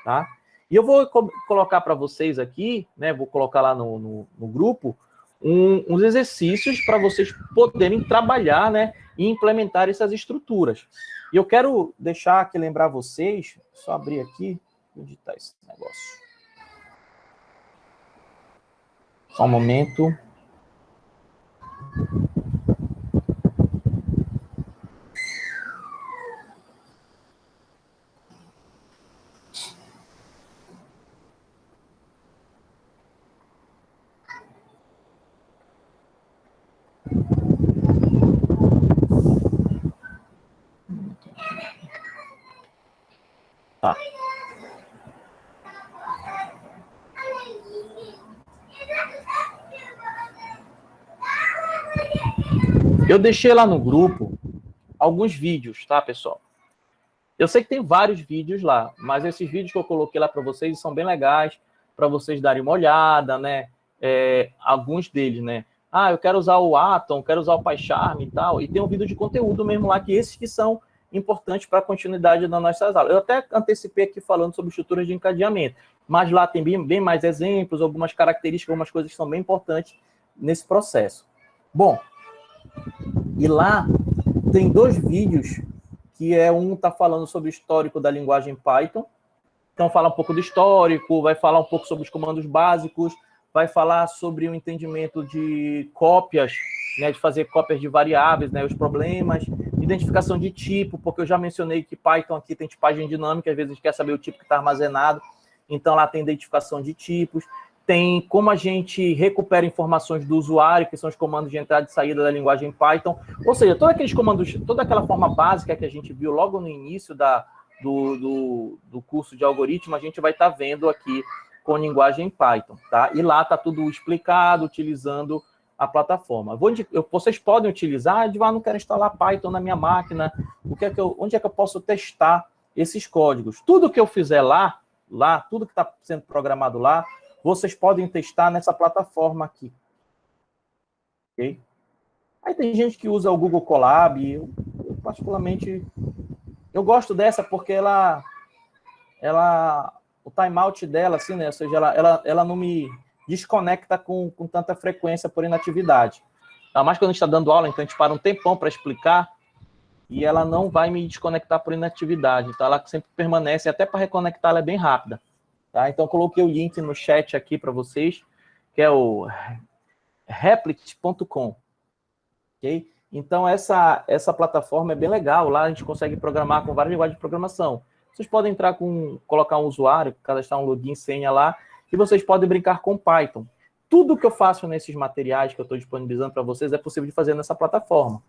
tá? E eu vou colocar para vocês aqui, né, vou colocar lá no grupo, uns exercícios para vocês poderem trabalhar, né, e implementar essas estruturas. E eu quero deixar aqui, lembrar vocês, só abrir aqui, onde está esse negócio? Só um momento. Tá. Eu deixei lá no grupo alguns vídeos, tá, pessoal? Eu sei que tem vários vídeos lá, mas esses vídeos que eu coloquei lá para vocês são bem legais, para vocês darem uma olhada, né? Alguns deles, né? Ah, eu quero usar o Atom, quero usar o PyCharm e tal, e tem um vídeo de conteúdo mesmo lá, que esses que são importantes para a continuidade das nossas aulas. Eu até antecipei aqui falando sobre estruturas de encadeamento, mas lá tem bem mais exemplos, algumas características, algumas coisas que são bem importantes nesse processo. Bom, e lá tem dois vídeos, que um está falando sobre o histórico da linguagem Python, então fala um pouco do histórico, vai falar um pouco sobre os comandos básicos, vai falar sobre o entendimento de cópias, né, de fazer cópias de variáveis, né, os problemas, identificação de tipo, porque eu já mencionei que Python aqui tem tipagem dinâmica, às vezes a gente quer saber o tipo que está armazenado, então lá tem identificação de tipos, tem como a gente recupera informações do usuário, que são os comandos de entrada e saída da linguagem Python. Ou seja, todos aqueles comandos, toda aquela forma básica que a gente viu logo no início do curso de algoritmo, a gente vai estar vendo aqui com linguagem Python, tá? E lá está tudo explicado, utilizando a plataforma. Vocês podem utilizar, não quero instalar Python na minha máquina, onde é que eu posso testar esses códigos? Tudo que eu fizer lá, tudo que está sendo programado lá, vocês podem testar nessa plataforma aqui. Ok? Aí tem gente que usa o Google Colab, eu particularmente, eu gosto dessa porque o timeout dela, assim, né? Ou seja, ela não me desconecta com tanta frequência por inatividade. Ainda mais quando a gente está dando aula, então a gente para um tempão para explicar e ela não vai me desconectar por inatividade. Então ela sempre permanece, até para reconectar ela é bem rápida. Tá? Então, coloquei o link no chat aqui para vocês, que é o replit.com. Okay? Então, essa plataforma é bem legal. Lá a gente consegue programar com várias linguagens de programação. Vocês podem colocar um usuário, cadastrar um login, senha lá, e vocês podem brincar com Python. Tudo que eu faço nesses materiais que eu estou disponibilizando para vocês é possível de fazer nessa plataforma.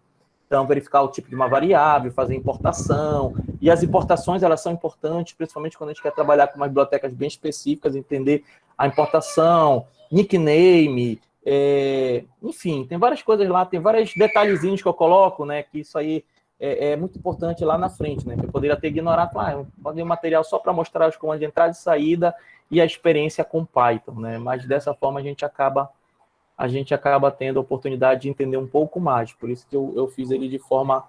Então, verificar o tipo de uma variável, fazer importação. E as importações, elas são importantes, principalmente quando a gente quer trabalhar com umas bibliotecas bem específicas, entender a importação, nickname, enfim, tem várias coisas lá, tem vários detalhezinhos que eu coloco, né, que isso aí é muito importante lá na frente, né? Eu poderia ter ignorado, eu mandei um material só para mostrar os comandos de entrada e saída e a experiência com Python, né? Mas dessa forma a gente acaba tendo a oportunidade de entender um pouco mais. Por isso que eu fiz ele de forma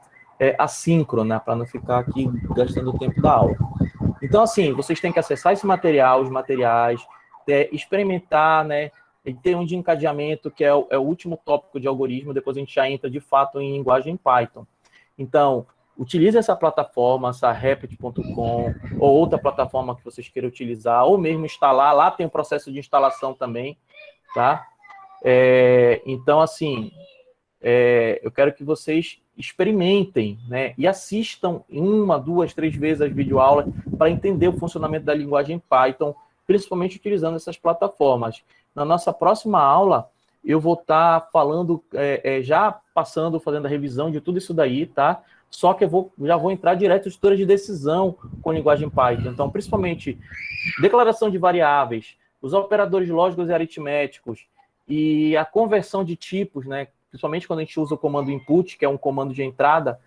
assíncrona, para não ficar aqui gastando o tempo da aula. Então, assim, vocês têm que acessar esse material, os materiais, experimentar, né? E ter um de encadeamento, que é o último tópico de algoritmo, depois a gente já entra, de fato, em linguagem Python. Então, utilize essa plataforma, essa Replit.com, ou outra plataforma que vocês queiram utilizar, ou mesmo instalar, lá tem o processo de instalação também, tá? Então, assim, eu quero que vocês experimentem, né, e assistam 1, 2, 3 vezes as videoaulas para entender o funcionamento da linguagem Python, principalmente utilizando essas plataformas. Na nossa próxima aula, eu vou estar falando, fazendo a revisão de tudo isso daí, tá? Só que já vou entrar direto em estrutura de decisão com linguagem Python. Então, principalmente, declaração de variáveis, os operadores lógicos e aritméticos, e a conversão de tipos, né? Principalmente quando a gente usa o comando input, que é um comando de entrada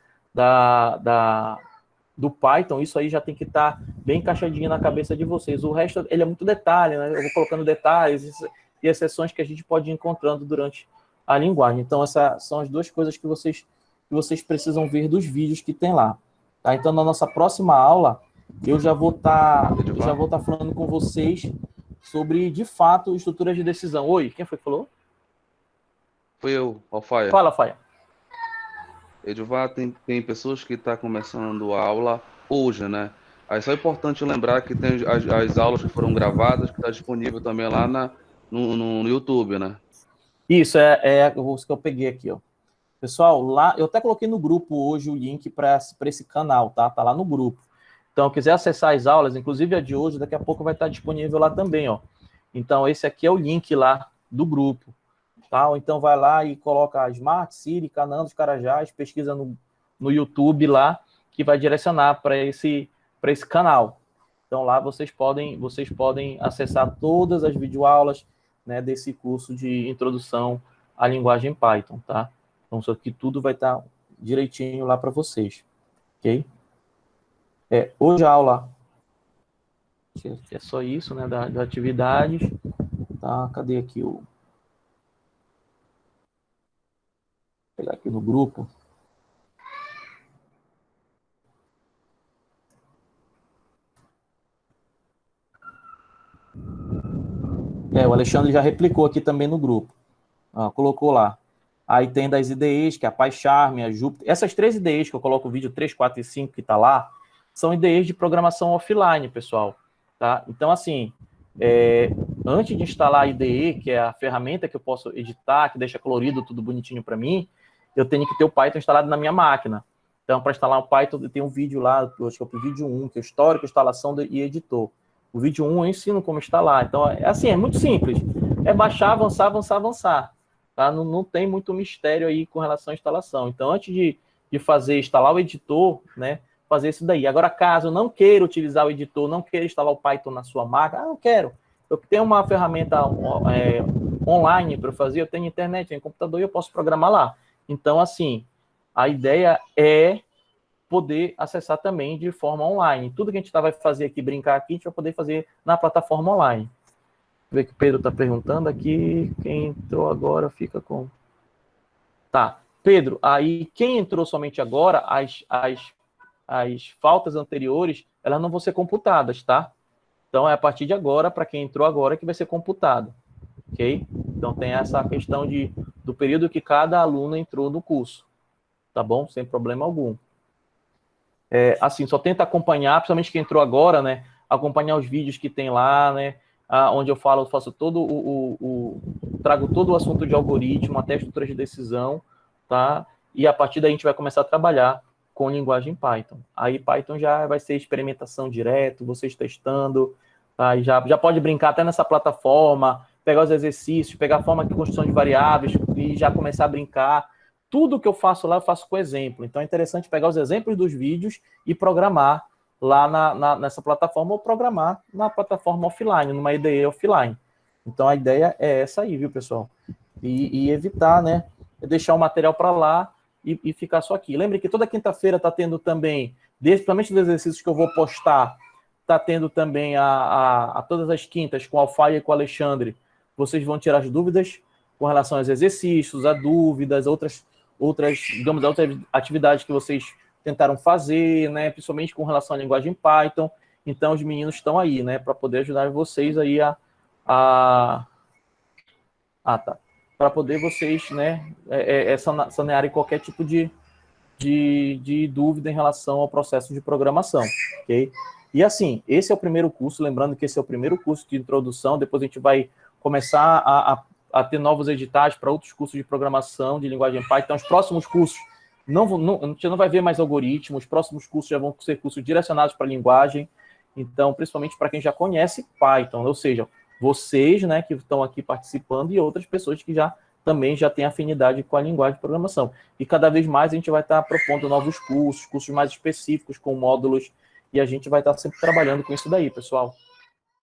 do Python, isso aí já tem que estar bem encaixadinho na cabeça de vocês. O resto, ele é muito detalhe, né? Eu vou colocando detalhes e exceções que a gente pode ir encontrando durante a linguagem. Então, essas são as duas coisas que vocês precisam ver dos vídeos que tem lá. Tá? Então, na nossa próxima aula, eu já vou estar falando com vocês sobre, de fato, estruturas de decisão. Oi, quem foi que falou? Fui eu, Alfaia. Fala, Faia. Edivar, tem pessoas que estão começando a aula hoje, né? Aí só é importante lembrar que tem as aulas que foram gravadas, que está disponível também lá no YouTube, né? Isso, é o que eu peguei aqui, ó. Pessoal, lá, eu até coloquei no grupo hoje o link para esse canal, tá? Tá lá no grupo. Então, quiser acessar as aulas, inclusive a de hoje, daqui a pouco vai estar disponível lá também, ó. Então, esse aqui é o link lá do grupo. Tá? Ou então vai lá e coloca Smart, Siri, Canaan dos Carajás, pesquisa no YouTube lá, que vai direcionar para esse canal. Então lá vocês podem acessar todas as videoaulas, né, desse curso de introdução à linguagem Python, tá? Então isso aqui tudo vai estar direitinho lá para vocês, ok? Hoje a aula é só isso, né, das atividades, tá? Cadê aqui o... Vou pegar aqui no grupo. O Alexandre já replicou aqui também no grupo. Colocou lá. Aí tem das IDEs, que é a PyCharm, a Jupyter. Essas 3 IDEs que eu coloco o vídeo 3, 4 e 5 que está lá, são IDEs de programação offline, pessoal. Tá? Então, assim, antes de instalar a IDE, que é a ferramenta que eu posso editar, que deixa colorido, tudo bonitinho para mim, eu tenho que ter o Python instalado na minha máquina. Então, para instalar o Python, eu tenho um vídeo lá, eu acho que é o vídeo 1, que é o histórico, instalação e editor. O vídeo 1 eu ensino como instalar. Então, é muito simples. É baixar, avançar, avançar, avançar. Tá? Não tem muito mistério aí com relação à instalação. Então, antes de instalar o editor, né, fazer isso daí. Agora, caso eu não queira utilizar o editor, não queira instalar o Python na sua máquina, eu quero. Eu tenho uma ferramenta online para eu fazer, eu tenho internet, tenho computador e eu posso programar lá. Então, assim, a ideia é poder acessar também de forma online. Tudo que a gente vai fazer aqui, brincar aqui, a gente vai poder fazer na plataforma online. Ver que o Pedro está perguntando aqui, quem entrou agora fica com... Tá, Pedro, aí quem entrou somente agora, as faltas anteriores, elas não vão ser computadas, tá? Então, é a partir de agora, para quem entrou agora, que vai ser computado, ok? Então, tem essa questão do período que cada aluno entrou no curso, tá bom? Sem problema algum. Assim, só tenta acompanhar, principalmente quem entrou agora, né? Acompanhar os vídeos que tem lá, né? Onde eu faço todo trago todo o assunto de algoritmo, até estrutura de decisão, tá? E a partir daí a gente vai começar a trabalhar com linguagem Python. Aí Python já vai ser experimentação direto, vocês testando, tá? E já pode brincar até nessa plataforma, pegar os exercícios, pegar a forma de construção de variáveis e já começar a brincar. Tudo que eu faço lá, eu faço com exemplo. Então, é interessante pegar os exemplos dos vídeos e programar lá nessa plataforma ou programar na plataforma offline, numa IDE offline. Então, a ideia é essa aí, viu, pessoal? E evitar, né, deixar o material para lá e ficar só aqui. Lembre que toda quinta-feira está tendo também, principalmente dos exercícios que eu vou postar, está tendo também a todas as quintas com a Alfaia e com o Alexandre. Vocês vão tirar as dúvidas com relação aos exercícios, a dúvidas, outras, digamos, outras atividades que vocês tentaram fazer, né? Principalmente com relação à linguagem Python. Então, os meninos estão aí, né? Para poder ajudar vocês aí para poder vocês, né? Sanearem qualquer tipo de dúvida em relação ao processo de programação, ok? E assim, esse é o primeiro curso, lembrando que esse é o primeiro curso de introdução, depois a gente vai começar a ter novos editais para outros cursos de programação, de linguagem Python. Então, os próximos cursos, a gente não vai ver mais algoritmos, os próximos cursos já vão ser cursos direcionados para a linguagem, então, principalmente para quem já conhece Python, ou seja, vocês, né, que estão aqui participando e outras pessoas que também já têm afinidade com a linguagem de programação. E cada vez mais a gente vai estar propondo novos cursos mais específicos, com módulos, e a gente vai estar sempre trabalhando com isso daí, pessoal.